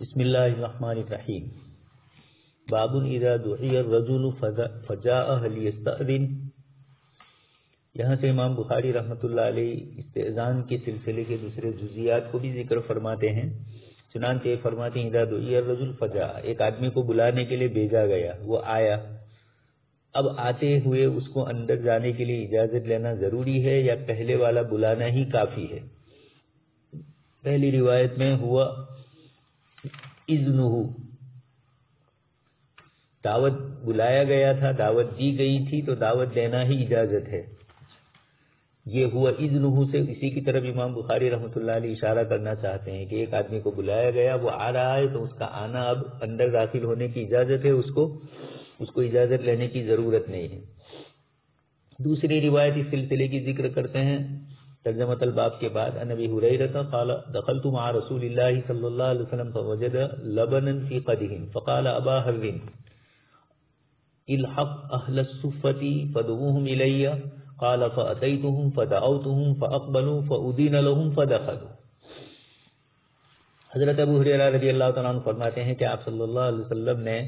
بسم اللہ الرحمن الرحیم باب اذا دعی الرجل فجاء هل يستأذن۔ یہاں سے امام بخاری رحمۃ اللہ علیہ استئذان کے سلسلے کے دوسرے جزیات کو بھی ذکر فرماتے ہیں۔ چنانچہ فرماتے ہیں اذا دعی الرجل فجاء، ایک آدمی کو بلانے کے لیے بھیجا گیا، وہ آیا، اب آتے ہوئے اس کو اندر جانے کے لیے اجازت لینا ضروری ہے یا پہلے والا بلانا ہی کافی ہے؟ پہلی روایت میں ہوا اذنہ، دعوت بلایا گیا تھا، دعوت دی گئی تھی تو دعوت دینا ہی اجازت ہے۔ یہ ہوا اذنہ سے اسی کی طرف امام بخاری رحمۃ اللہ علیہ اشارہ کرنا چاہتے ہیں کہ ایک آدمی کو بلایا گیا، وہ آ رہا ہے تو اس کا آنا اب اندر داخل ہونے کی اجازت ہے، اس کو اجازت لینے کی ضرورت نہیں ہے۔ دوسری روایت اس سلسلے کی ذکر کرتے ہیں ترجمہ الباب کے بعد، ان ابی ہریرہ قال دخلت مع رسول اللہ صلی اللہ علیہ وسلم فوجد لبنا في قدح فقال ابا حر الحق اهل الصفة فدعوهم الي قال فاتيتهم فدعوتهم فاقبلوا فاذن لهم فدخلوا۔ حضرت ابو ہریرہ رضی اللہ تعالیٰ عنہ فرماتے ہیں کہ آپ صلی اللہ علیہ وسلم نے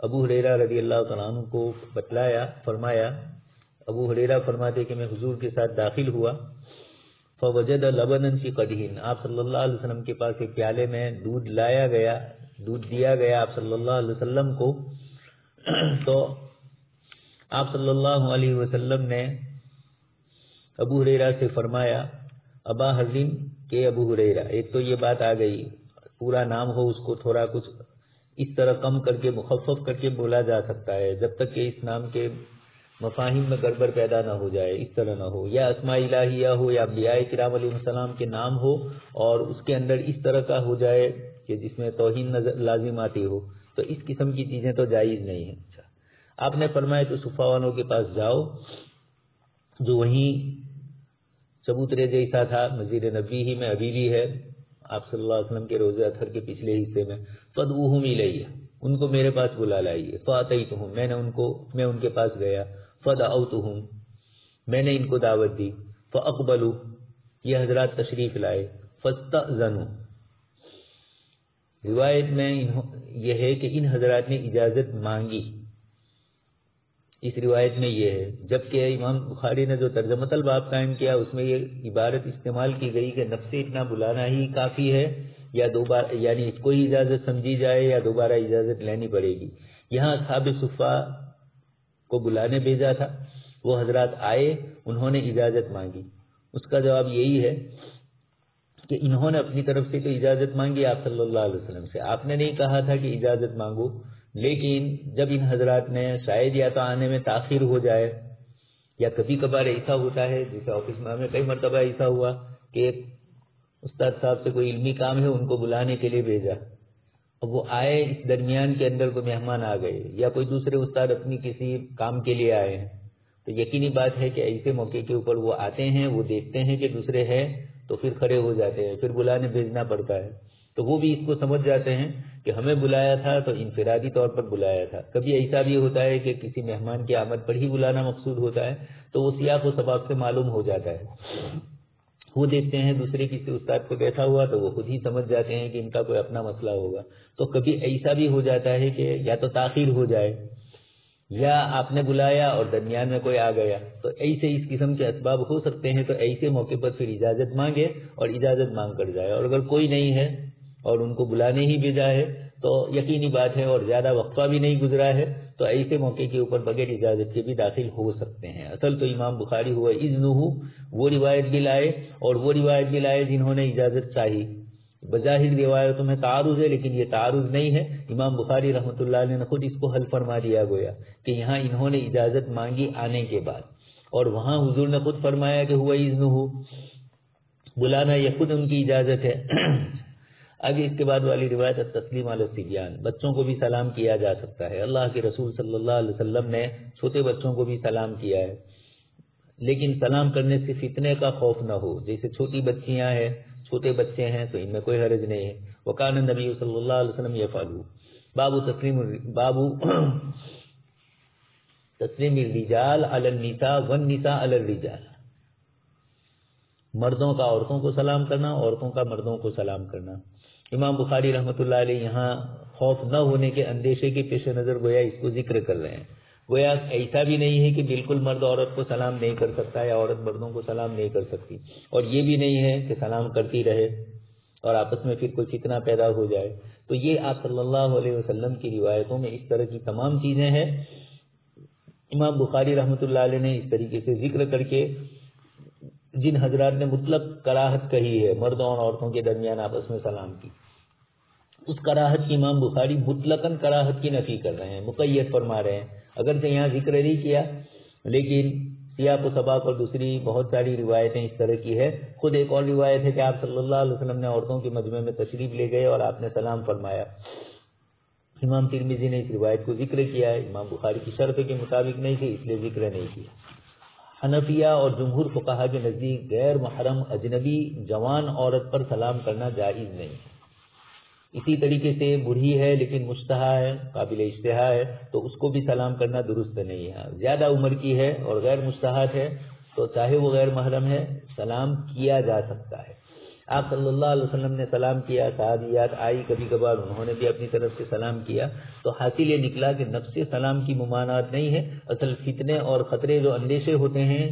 ابو ہریرہ رضی اللہ تعالیٰ عنہ کو بتلایا، فرمایا، ابو ہریرہ فرماتے کہ میں حضور کے ساتھ داخل ہوا، فوجد لبنا فی قدح، آپ صلی اللہ علیہ وسلم کے پاس ایک پیالے میں دودھ لایا گیا، دودھ دیا گیا آپ صلی اللہ علیہ وسلم کو، تو آپ صلی اللہ علیہ وسلم نے ابو ہریرہ سے فرمایا، ابا حرین کہ ابو ہریرہ، ایک تو یہ بات آ گئی پورا نام ہو اس کو تھوڑا کچھ اس طرح کم کر کے مخفف کر کے بولا جا سکتا ہے جب تک کہ اس نام کے مفاہیم میں گڑبڑ پیدا نہ ہو جائے، اس طرح نہ ہو، یا اسماء الہیہ ہو یا انبیاء کرام علیہ السلام کے نام ہو اور اس کے اندر اس طرح کا ہو جائے کہ جس میں توہین لازم آتی ہو، تو اس قسم کی چیزیں تو جائز نہیں ہیں۔ اچھا، آپ نے فرمایا تو صفا والوں کے پاس جاؤ جو وہیں چبوترے جیسا تھا، مسجد نبی ہی میں ابھی بھی ہے، آپ صلی اللہ علیہ وسلم کے روضہ اطہر کے پچھلے حصے میں، فدعوہم الیہ، ان کو میرے پاس بلا لائیے، فاتیتہم، میں ان کے پاس گیا، فدعوتہم، میں نے ان کو دعوت دی، فاقبلوا، یہ حضرات تشریف لائے، فاستأذنوا، روایت میں یہ ہے کہ ان حضرات نے اجازت مانگی، اس روایت میں یہ ہے، جبکہ امام بخاری نے جو ترجمہ الباب قائم کیا اس میں یہ عبارت استعمال کی گئی کہ نفس اتنا بلانا ہی کافی ہے یا دوبارہ، یعنی اس کو ہی اجازت سمجھی جائے یا دوبارہ اجازت لینی پڑے گی۔ یہاں اصحاب صفا کو بلانے بھیجا تھا، وہ حضرات آئے، انہوں نے اجازت مانگی، اس کا جواب یہی ہے کہ انہوں نے اپنی طرف سے تو اجازت مانگی آپ صلی اللہ علیہ وسلم سے، آپ نے نہیں کہا تھا کہ اجازت مانگو، لیکن جب ان حضرات نے شاید یا تو آنے میں تاخیر ہو جائے یا کبھی کبھار ایسا ہوتا ہے، جیسے آفس میں ہمیں کئی مرتبہ ایسا ہوا کہ ایک استاد صاحب سے کوئی علمی کام ہے، ان کو بلانے کے لیے بھیجا، اب وہ آئے، اس درمیان کے اندر کوئی مہمان آ گئے یا کوئی دوسرے استاد اپنی کسی کام کے لیے آئے ہیں، تو یقینی بات ہے کہ ایسے موقع کے اوپر وہ آتے ہیں، وہ دیکھتے ہیں کہ دوسرے ہیں تو پھر کھڑے ہو جاتے ہیں، پھر بلانے بھیجنا پڑتا ہے، تو وہ بھی اس کو سمجھ جاتے ہیں کہ ہمیں بلایا تھا تو انفرادی طور پر بلایا تھا۔ کبھی ایسا بھی ہوتا ہے کہ کسی مہمان کی آمد پر ہی بلانا مقصود ہوتا ہے، تو وہ سیاق و سباق سے معلوم ہو جاتا ہے، وہ دیکھتے ہیں دوسرے کسی استاد کو بیٹھا ہوا تو وہ خود ہی سمجھ جاتے ہیں کہ ان کا کوئی اپنا مسئلہ ہوگا۔ تو کبھی ایسا بھی ہو جاتا ہے کہ یا تو تاخیر ہو جائے یا آپ نے بلایا اور درمیان میں کوئی آ گیا، تو ایسے اس قسم کے اسباب ہو سکتے ہیں، تو ایسے موقع پر پھر اجازت مانگے اور اجازت مانگ کر جائے، اور اگر کوئی نہیں ہے اور ان کو بلانے ہی بھیجا ہے تو یقینی بات ہے اور زیادہ وقفہ بھی نہیں گزرا ہے تو ایسے موقع کے اوپر بغیر اجازت کے بھی داخل ہو سکتے ہیں۔ اصل تو امام بخاری ہوا اذنہ، وہ روایت بھی لائے اور وہ روایت بھی لائے جنہوں نے اجازت چاہی۔ بظاہر روایتوں میں تعارض ہے لیکن یہ تعارض نہیں ہے، امام بخاری رحمۃ اللہ علیہ نے خود اس کو حل فرما دیا گویا کہ یہاں انہوں نے اجازت مانگی آنے کے بعد، اور وہاں حضور نے خود فرمایا کہ ہوا اذنہ، بلانا یہ خود ان کی اجازت ہے۔ آگے اس کے بعد والی روایت تسلیم علی الصبیان، بچوں کو بھی سلام کیا جا سکتا ہے، اللہ کے رسول صلی اللہ علیہ وسلم نے چھوٹے بچوں کو بھی سلام کیا ہے، لیکن سلام کرنے سے فتنے کا خوف نہ ہو، جیسے چھوٹی بچیاں ہیں، چھوٹے بچے ہیں تو ان میں کوئی حرج نہیں ہے۔ وکان النبی صلی اللہ علیہ وسلم یفعل، باب تسلیم الرجال علی النساء والنساء علی الرجال، مردوں کا عورتوں کو سلام کرنا، عورتوں کا مردوں کو سلام کرنا۔ امام بخاری رحمۃ اللہ علیہ یہاں خوف نہ ہونے کے اندیشے کے پیش نظر گویا اس کو ذکر کر رہے ہیں۔ گویا ایسا بھی نہیں ہے کہ بالکل مرد عورت کو سلام نہیں کر سکتا یا عورت مردوں کو سلام نہیں کر سکتی، اور یہ بھی نہیں ہے کہ سلام کرتی رہے اور آپس میں پھر کوئی فتنہ پیدا ہو جائے۔ تو یہ آپ صلی اللہ علیہ وسلم کی روایتوں میں اس طرح کی تمام چیزیں ہیں۔ امام بخاری رحمۃ اللہ علیہ نے اس طریقے سے ذکر کر کے جن حضرات نے مطلق کراہت کہی ہے مردوں اور عورتوں کے درمیان آپس میں سلام کی، اس کراہت کی امام بخاری مطلقاً کراہت کی نفی کر رہے ہیں، مقید فرما رہے ہیں۔ اگرچہ یہاں ذکر نہیں کیا لیکن سیاق و سباق اور دوسری بہت ساری روایتیں اس طرح کی ہے۔ خود ایک اور روایت ہے کہ آپ صلی اللہ علیہ وسلم نے عورتوں کے مجمع میں تشریف لے گئے اور آپ نے سلام فرمایا۔ امام ترمذی نے اس روایت کو ذکر کیا ہے، امام بخاری کی شرط کے مطابق نہیں تھی اس لیے ذکر نہیں کیا۔ حنفیہ اور جمہور فقہا کے نزدیک غیر محرم اجنبی جوان عورت پر سلام کرنا جائز نہیں ہے۔ اسی طریقے سے بوڑھی ہے لیکن مشتہا ہے، قابل اشتہا ہے، تو اس کو بھی سلام کرنا درست نہیں ہے۔ زیادہ عمر کی ہے اور غیر مشتہات ہے تو چاہے وہ غیر محرم ہے سلام کیا جا سکتا ہے۔ آپ صلی اللہ علیہ وسلم نے سلام کیا، صحابیات آئی کبھی کبھار انہوں نے بھی اپنی طرف سے سلام کیا، تو حاصل یہ نکلا کہ نفس سلام کی ممانعت نہیں ہے، اصل فتنے اور خطرے جو اندیشے ہوتے ہیں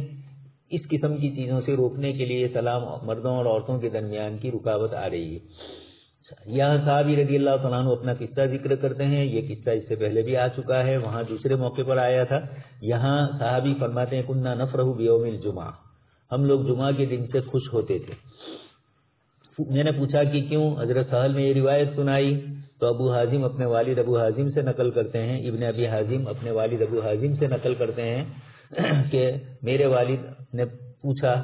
اس قسم کی چیزوں سے روکنے کے لیے سلام مردوں اور عورتوں کے درمیان کی رکاوٹ آ رہی ہے۔ یہاں صحابی رضی اللہ تعالیٰ عنہ اپنا قصہ ذکر کرتے ہیں، یہ قصہ اس سے پہلے بھی آ چکا ہے، وہاں دوسرے موقع پر آیا تھا۔ یہاں صحابی فرماتے ہیں کننا نفرح بیوم الجمعہ، ہم لوگ جمعہ کے دن سے خوش ہوتے تھے۔ میں نے پوچھا کہ کیوں؟ حضرت سہل نے یہ روایت سنائی تو ابو حازم اپنے والد ابو حازم سے نقل کرتے ہیں، ابن ابی حازم اپنے والد ابو حازم سے نقل کرتے ہیں کہ میرے والد نے پوچھا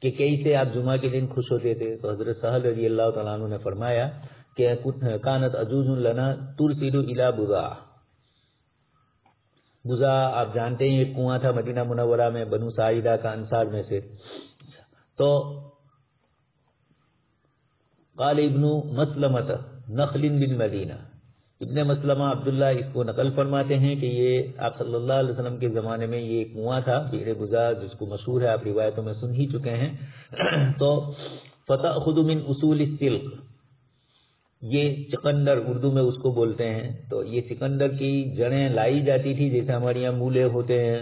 کہ کیسے آپ جمعہ کے دن خوش ہوتے تھے؟ تو حضرت سہل رضی اللہ تعالیٰ عنہ نے فرمایا کہ کانت عجوز لنا ترسل الی بضاع، بضاع آپ جانتے ہیں ایک کنواں تھا مدینہ منورہ میں بنو ساعدہ کا انصار میں سے۔ تو قال ابن مسلمۃ نخل بالمدینہ، ابن مسلمہ عبداللہ اس کو نقل فرماتے ہیں کہ یہ آپ صلی اللہ علیہ وسلم کے زمانے میں یہ کنواں تھا بئر بضاع، جس کو مشہور ہے آپ روایتوں میں سن ہی چکے ہیں۔ تو فتأخذ من اصول السلق، یہ چقندر اردو میں اس کو بولتے ہیں، تو یہ چقندر کی جڑیں لائی جاتی تھی جیسے ہمارے یہاں مولے ہوتے ہیں،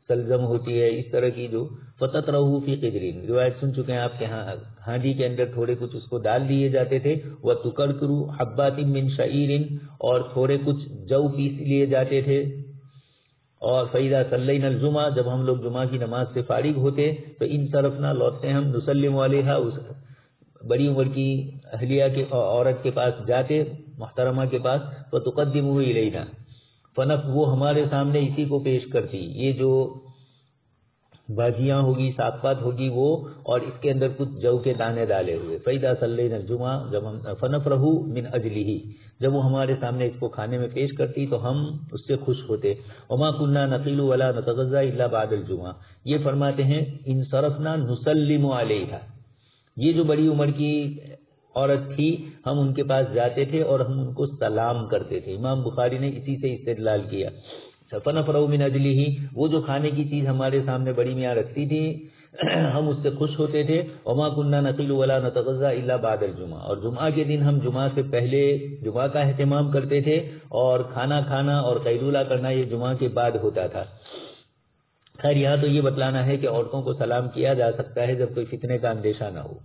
سلزم ہوتی ہے، اس طرح کی جو فتطرح فی قدرین، روایت سن چکے ہیں آپ کے ہاں، ہانڈی کے اندر تھوڑے کچھ اس کو ڈال دیے جاتے تھے، وتکرکر حبات من شعیر، اور تھوڑے کچھ جو پیس لیے جاتے تھے، اور فإذا صلینا الجمعہ، جب ہم لوگ جمعہ کی نماز سے فارغ ہوتے تو انصرفنا، لوٹتے ہم، نسلم علیہا، اس بڑی عمر کی اہلیہ کے عورت کے پاس جاتے، محترمہ کے پاس، فتقدمہ الینا، فنف وہ ہمارے سامنے اسی کو پیش کرتی، یہ جو بھاجیاں ہوگی ساقات ہوگی وہ، اور اس کے اندر کچھ جو کے دانے ڈالے ہوئے، فإذا صلینا الجمعہ، جب ہم فنفرح من اجلہ، جب وہ ہمارے سامنے اس کو کھانے میں پیش کرتی تو ہم اس سے خوش ہوتے۔ وما كنا نقیل ولا نتغذى الا بعد الجمعہ، یہ فرماتے ہیں انصرفنا نسلم علیہا، یہ جو بڑی عمر کی عورت تھی ہم ان کے پاس جاتے تھے اور ہم ان کو سلام کرتے تھے۔ امام بخاری نے اسی سے استدلال کیا، فنفرح من اجلہ، وہ جو کھانے کی چیز ہمارے سامنے بڑی میاں رکھتی تھی ہم اس سے خوش ہوتے تھے۔ وما كنا نقیل ولا نتغذى الا بعد الجمعہ، اور جمعہ کے دن ہم جمعہ سے پہلے جمعہ کا اہتمام کرتے تھے، اور کھانا کھانا اور قیلولہ کرنا یہ جمعہ کے بعد ہوتا تھا۔ خیر یہاں تو یہ بتلانا ہے کہ عورتوں کو سلام کیا جا سکتا ہے جب کوئی فتنے کا اندیشہ نہ ہو۔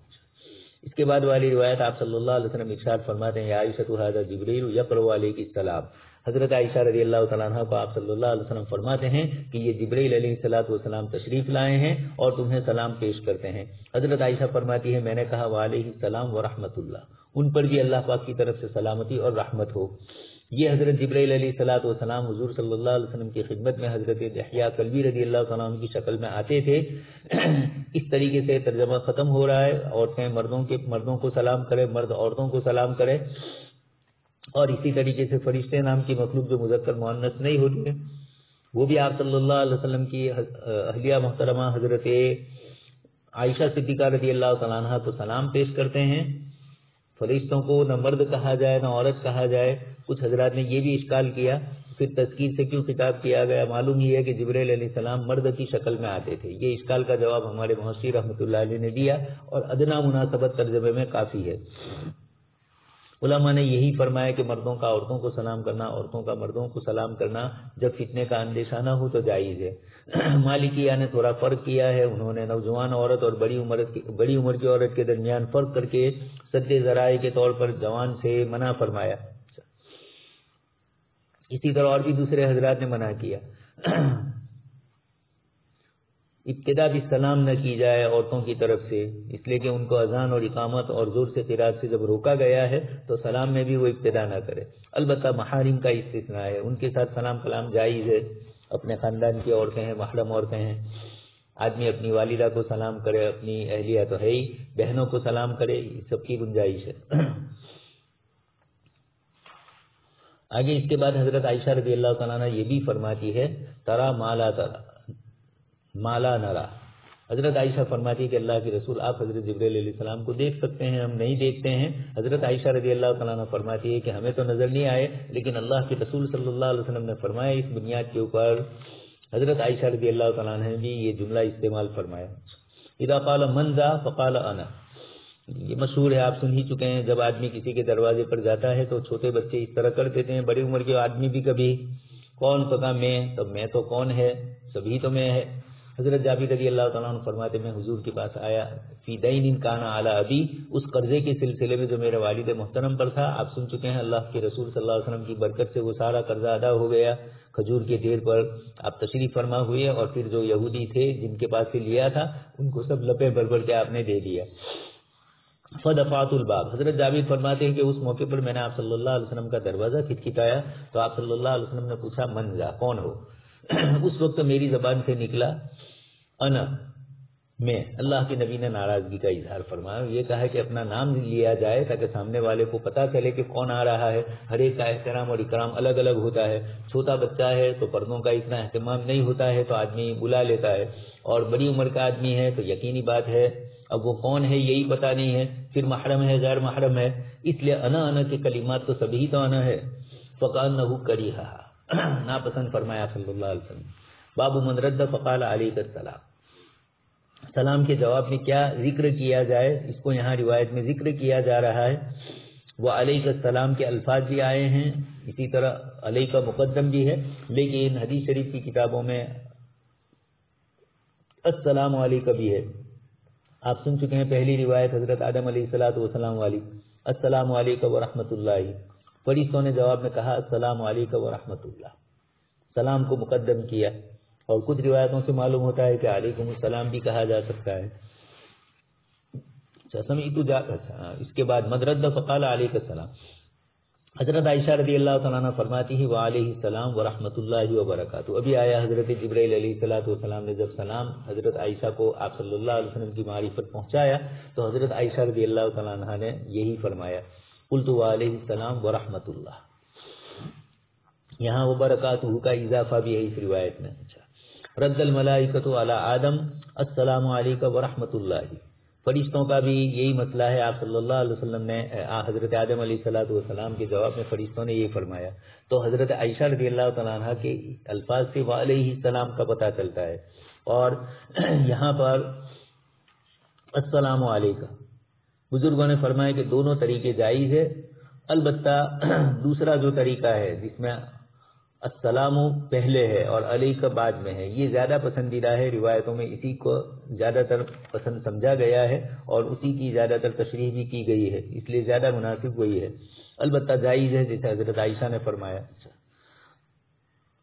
اس کے بعد والی روایت آپ صلی اللہ علیہ وسلم ارشاد فرماتے ہیں، یا عائشہ ھذا جبریل یقرأ علیک السلام، حضرت عائشہ رضی اللہ تعالیٰ عنہ کو آپ صلی اللہ علیہ وسلم فرماتے ہیں کہ یہ جبریل علیہ الصلوۃ والسلام تشریف لائے ہیں اور تمہیں سلام پیش کرتے ہیں۔ حضرت عائشہ فرماتی ہے میں نے کہا وعلیہ السلام ورحمۃ اللہ، ان پر بھی اللہ پاک کی طرف سے سلامتی اور رحمت ہو۔ یہ حضرت جبریل علیہ الصلوۃ والسلام حضور صلی اللہ علیہ وسلم کی خدمت میں حضرت دحیہ کلبی رضی اللہ تعالیٰ عنہ کی شکل میں آتے تھے۔ اس طریقے سے ترجمہ ختم ہو رہا ہے، عورتیں مردوں کو سلام کرے، مرد عورتوں کو سلام کرے، اور اسی طریقے سے فرشتے نام کی مخلوق جو مذکر مؤنث نہیں ہوتی ہے وہ بھی آپ صلی اللہ علیہ وسلم کی اہلیہ محترمہ حضرت عائشہ صدیقہ رضی اللہ تعالیٰ عنہ کو سلام پیش کرتے ہیں۔ فرشتوں کو نہ مرد کہا جائے نہ عورت کہا جائے۔ کچھ حضرات نے یہ بھی اشکال کیا پھر تذکیر سے کیوں خطاب کیا گیا؟ معلوم ہی ہے کہ جبرائیل علیہ السلام مرد کی شکل میں آتے تھے. یہ اشکال کا جواب ہمارے محشی رحمۃ اللہ علیہ نے دیا اور ادنا مناسبت ترجمے میں کافی ہے. علماء نے یہی فرمایا کہ مردوں کا عورتوں کو سلام کرنا، عورتوں کا مردوں کو سلام کرنا جب فتنے کا اندیشہ نہ ہو تو جائز ہے. مالکیہ نے تھوڑا فرق کیا ہے، انہوں نے نوجوان عورت اور بڑی عمر کی عورت کے درمیان فرق کر کے سد ذرائع کے طور پر جوان سے منع فرمایا. اسی طرح اور بھی دوسرے حضرات نے منع کیا. ابتدا بھی سلام نہ کی جائے عورتوں کی طرف سے، اس لیے کہ ان کو اذان اور اقامت اور زور سے قرات سے جب روکا گیا ہے تو سلام میں بھی وہ ابتدا نہ کرے. البتہ محارم کا استثناء ہے، ان کے ساتھ سلام کلام جائز ہے. اپنے خاندان کی عورتیں ہیں، محرم عورتیں ہیں، آدمی اپنی والدہ کو سلام کرے، اپنی اہلیہ تو ہے ہی، بہنوں کو سلام کرے، سب کی گنجائش ہے. آگے اس کے بعد حضرت عائشہ رضی اللہ تعالیٰ عنہ یہ بھی فرماتی ہے ترا مالا نرا. حضرت عائشہ فرماتی ہے کہ اللہ کے رسول آپ حضرت جبرائیل علیہ السلام کو دیکھ سکتے ہیں، ہم نہیں دیکھتے ہیں. حضرت عائشہ رضی اللہ تعالیٰ عنہ فرماتی ہے کہ ہمیں تو نظر نہیں آئے، لیکن اللہ کے رسول صلی اللہ علیہ وسلم نے فرمایا. اس بنیاد کے اوپر حضرت عائشہ رضی اللہ تعالیٰ عنہ نے بھی یہ جملہ استعمال فرمایا، اذا قال من ذا فقال انا. یہ مشہور ہے، آپ سن ہی چکے ہیں. جب آدمی کسی کے دروازے پر جاتا ہے تو چھوٹے بچے اس طرح کر دیتے ہیں، بڑی عمر کے آدمی بھی کبھی کون پکا میں، تب میں تو کون ہے، سبھی تو میں ہے. حضرت جابر رضی اللہ تعالیٰ عنہ فرماتے میں حضور کے پاس آیا، فی دین کان علی ابی، اس قرضے کے سلسلے میں جو میرے والد محترم پر تھا. آپ سن چکے ہیں اللہ کے رسول صلی اللہ علیہ وسلم کی برکت سے وہ سارا قرضہ ادا ہو گیا. کھجور کے ڈھیر پر آپ تشریف فرما ہوئے اور پھر جو یہودی تھے جن کے پاس سے لیا تھا ان کو سب لپے بھر کے آپ نے دے دیا. فدفعت الباب. حضرت جابر فرماتے ہیں کہ اس موقع پر میں نے آپ صلی اللہ علیہ وسلم کا دروازہ کھٹکھٹایا تو آپ صلی اللہ علیہ وسلم نے پوچھا من ذا، کون ہو؟ اس وقت میری زبان سے نکلا انا، میں. اللہ کے نبی نے ناراضگی کا اظہار فرمایا، یہ کہا کہ اپنا نام لیا جائے تاکہ سامنے والے کو پتا چلے کہ کون آ رہا ہے. ہر ایک کا احترام اور اکرام الگ الگ ہوتا ہے. چھوٹا بچہ ہے تو پردوں کا اتنا اہتمام نہیں ہوتا ہے تو آدمی بلا لیتا ہے، اور بڑی عمر کا آدمی ہے تو یقینی بات ہے اب وہ کون ہے یہی پتا نہیں ہے، پھر محرم ہے غیر محرم ہے، اس لیے انا کے کلمات تو سبھی تو انا ہے. فقالنہ کریہا، ناپسند فرمایا صلی اللہ علیہ وسلم. باب من رد فقال علیک السلام. سلام کے جواب میں کیا ذکر کیا جائے، اس کو یہاں روایت میں ذکر کیا جا رہا ہے. وہ علیک السلام کے الفاظ بھی آئے ہیں، اسی طرح علیہ کا مقدم بھی ہے، لیکن حدیث شریف کی کتابوں میں السلام علیکہ بھی ہے. آپ سن چکے ہیں پہلی روایت حضرت آدم علیہ الصلوۃ والسلام والی، السلام علیکم ورحمۃ اللہ. فرشتوں نے جواب میں کہا السلام علیکم ورحمۃ اللہ، سلام کو مقدم کیا. اور کچھ روایتوں سے معلوم ہوتا ہے کہ علیکم السلام بھی کہا جا سکتا ہے. اس کے بعد مدرد فقال علیک السلام. حضرت عائشہ رضی اللہ تعالیٰ عنہ فرماتی ہے وعلیہ السلام ورحمۃ اللہ وبرکاتہ. ابھی آیا حضرت جبرائیل علیہ الصلوۃ والسلام نے جب سلام حضرت عائشہ کو آپ صلی اللہ علیہ وسلم کی معرفت پہنچایا تو حضرت عائشہ رضی اللہ تعالیٰ عنہ نے یہی فرمایا قلت وعلیہ السلام ورحمۃ اللہ. یہاں وبرکاتہ کا اضافہ بھی ہے اس روایت میں. رد الملائکۃ علی آدم السلام علیکم ورحمۃ اللہ. فرشتوں کا بھی یہی مسئلہ ہے. آپ صلی اللہ علیہ وسلم نے حضرت آدم علیہ الصلوۃ والسلام کے جواب میں فرشتوں نے یہ فرمایا. تو حضرت عائشہ رضی اللہ تعالیٰ عنہ کے الفاظ سے وعلیہ السلام کا پتہ چلتا ہے. اور یہاں پر السلام علیکم بزرگوں نے فرمایا کہ دونوں طریقے جائز ہے. البتہ دوسرا جو طریقہ ہے جس میں السلام پہلے ہے اور علیکہ بعد میں ہے، یہ زیادہ پسندیدہ ہے. روایتوں میں اسی کو زیادہ تر پسند سمجھا گیا ہے اور اسی کی زیادہ تر تشریح بھی کی گئی ہے، اس لیے زیادہ مناسب وہی ہے. البتہ جائز ہے جیسے حضرت عائشہ نے فرمایا.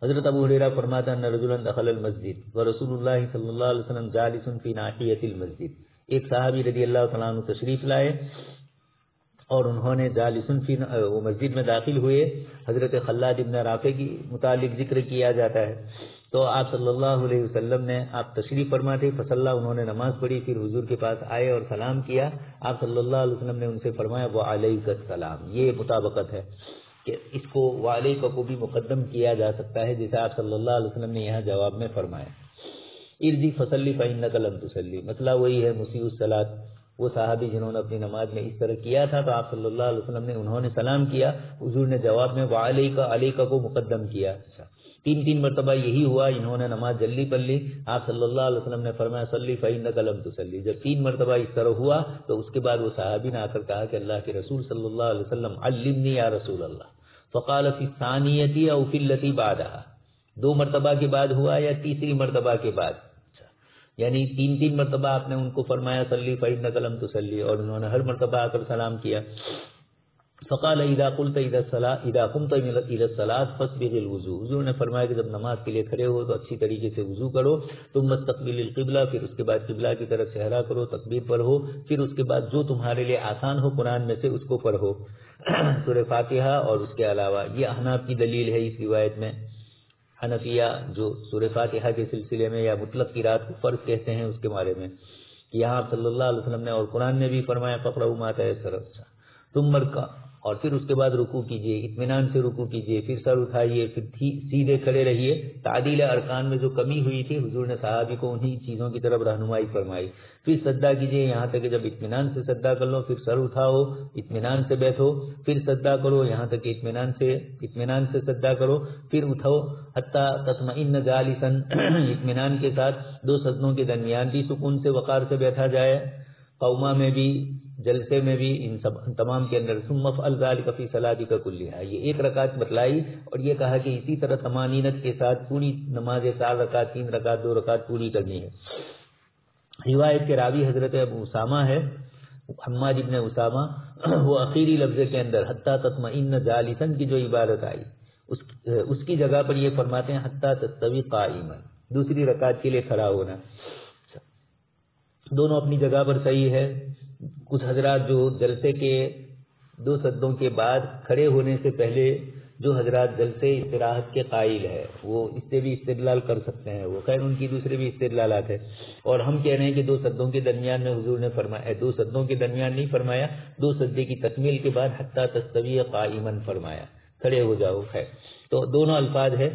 حضرت ابو ہریرہ فرماتا ان رجلا دخل المسجد ورسول اللہ صلی اللہ علیہ وسلم جالس فی ناحیۃ المسجد. ایک صحابی رضی اللہ تعالیٰ عنہ تشریف لائے اور انہوں نے جالسن فی وہ مسجد میں داخل ہوئے. حضرت خلاد ابن رافع کی متعلق ذکر کیا جاتا ہے. تو آپ صلی اللہ علیہ وسلم نے آپ تشریف فرما تھے فصلی، انہوں نے نماز پڑھی، پھر حضور کے پاس آئے اور سلام کیا. آپ صلی اللہ علیہ وسلم نے ان سے فرمایا وعلیک السلام. یہ مطابقت ہے کہ اس کو وعلیک کو بھی مقدم کیا جا سکتا ہے جیسے آپ صلی اللہ علیہ وسلم نے یہاں جواب میں فرمایا. ارجع فصلی فانک لم تصلی. مسئلہ وہی ہے مسیء الصلاۃ وہ صحابی جنہوں نے اپنی نماز میں اس طرح کیا تھا تو آپ صلی اللہ علیہ وسلم نے انہوں نے سلام کیا، حضور نے جواب میں وعلیکا علیکا کو مقدم کیا۔ 3 مرتبہ یہی ہوا، انہوں نے نماز جلدی پڑھ لی، آپ صلی اللہ علیہ وسلم نے فرمایا صلی فإنک لم تصلی۔ جب 3 مرتبہ اس طرح ہوا تو اس کے بعد وہ صحابی نے آ کر کہا کہ اللہ کے رسول صلی اللہ علیہ وسلم علمنی یا رسول اللہ، فقال فی الثانیۃ او فی التی بعدها، 2 مرتبہ کے بعد ہوا یا تیسری مرتبہ کے بعد، یعنی 3 مرتبہ آپ نے ان کو فرمایا صلی فإنک لم تصلی، اور انہوں نے ہر مرتبہ آ کر سلام کیا۔ فقال اذا قلت اذا قمت الى الصلاة فاسبغ الوضوء، حضور نے فرمایا کہ جب نماز کے لیے کھڑے ہو تو اچھی طریقے سے وضو کرو، تم مستقبل القبلہ، پھر اس کے بعد قبلہ کی طرف چہرہ کرو، تکبیر پڑھو، پھر اس کے بعد جو تمہارے لیے آسان ہو قرآن میں سے اس کو پڑھو، سورہ فاتحہ اور اس کے علاوہ۔ یہ احناف کی دلیل ہے اس روایت میں۔ حنفیہ جو سورہ فاتحہ کے سلسلے میں یا مطلق قرات کو فرض کہتے ہیں اس کے بارے میں کہ یہاں صلی اللہ علیہ وسلم نے اور قرآن نے بھی فرمایا فقرؤوا ما تيسر، ثم اركعوا، اور پھر اس کے بعد رکوع کیجئے، اطمینان سے رکوع کیجئے، پھر سر اٹھائیے، پھر سیدھے کھڑے رہیے۔ تعدیل ارکان میں جو کمی ہوئی تھی حضور نے صحابی کو انہی چیزوں کی طرف رہنمائی فرمائی۔ پھر سجدہ کیجئے یہاں تک کہ جب اطمینان سے سجدہ کر لو، پھر سر اٹھاؤ، اطمینان سے بیٹھو، پھر سجدہ کرو یہاں تک کہ اطمینان سے سجدہ کرو، پھر اٹھو حتی تطمئن جالسا، اطمینان کے ساتھ 2 سجدوں کے درمیان بھی سکون سے وقار سے بیٹھا جائے، قوما میں بھی جلسے میں بھی، ان سب تمام کے اندر۔ ثم افعل ذلك في صلاتك كلها، یہ 1 رکعت بتلائی اور یہ کہا کہ اسی طرح طمانینت کے ساتھ پوری نماز 4 رکعت 3 رکعت 2 رکعت پوری کرنی ہے۔ روایت کے راوی حضرت ابو اسامہ ہے، حماد ابن اسامہ، وہ اخیری لفظ کے اندر حتی تطمئن جالسا کی جو عبارت آئی اس کی جگہ پر یہ فرماتے ہیں حتی تستوی قائما، دوسری رکعت کے لیے کھڑا ہونا۔ دونوں اپنی جگہ پر صحیح ہے۔ کچھ حضرات جو جلسے کے 2 سجدوں کے بعد کھڑے ہونے سے پہلے جو حضرات جلسے استراحت کے قائل ہے وہ اس سے بھی استدلال کر سکتے ہیں، وہ خیر ان کی دوسرے بھی استدلالات ہے، اور ہم کہہ رہے ہیں کہ 2 سجدوں کے درمیان میں حضور نے فرمایا، 2 سجدوں کے درمیان نہیں فرمایا، 2 سجدے کی تکمیل کے بعد حتی تستوی قائما فرمایا، کھڑے ہو جاؤ۔ خیر تو دونوں الفاظ ہے،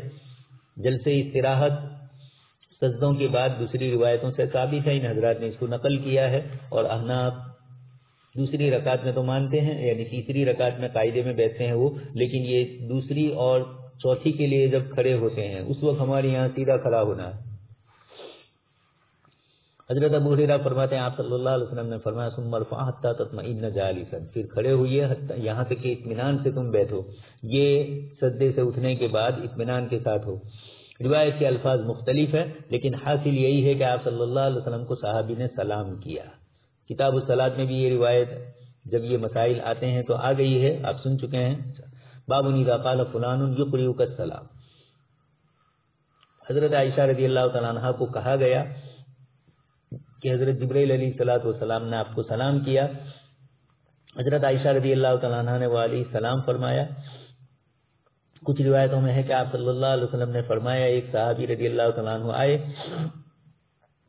جلسے استراحت سجدوں کے بعد دوسری روایتوں سے ثابت ہے، ان حضرات نے اس کو نقل کیا ہے، اور احناف دوسری رکعت میں تو مانتے ہیں، یعنی تیسری رکعت میں قاعدے میں بیٹھتے ہیں وہ، لیکن یہ دوسری اور چوتھی کے لیے جب کھڑے ہوتے ہیں اس وقت ہمارے یہاں سیدھا کھڑا ہونا ہے۔ حضرت ابو ہریرہ فرماتے ہیں آپ صلی اللہ علیہ وسلم نے فرمایا ثم ارفع حتی تطمئن جالسا، پھر کھڑے ہوئیے یہاں تک کہ اطمینان سے تم بیٹھو، یہ سجدے سے اٹھنے کے بعد اطمینان کے ساتھ ہو۔ روایت کے الفاظ مختلف ہیں لیکن حاصل یہی ہے کہ آپ صلی اللہ علیہ وسلم کو صحابی نے سلام کیا۔ کتاب الصلاۃ میں بھی یہ روایت جب یہ مسائل آتے ہیں تو آ گئی ہے، آپ سن چکے ہیں۔ باب اذا قال فلان یقرئک السلام، حضرت عائشہ رضی اللہ تعالیٰ عنہ کو کہا گیا کہ حضرت جبرائیل علیہ الصلوۃ والسلام نے آپ کو سلام کیا۔ حضرت عائشہ رضی اللہ تعالیٰ عنہ نے علیہ السلام فرمایا۔ کچھ روایتوں میں ہے کہ آپ صلی اللہ علیہ وسلم نے فرمایا ایک صحابی رضی اللہ تعالیٰ عنہ آئے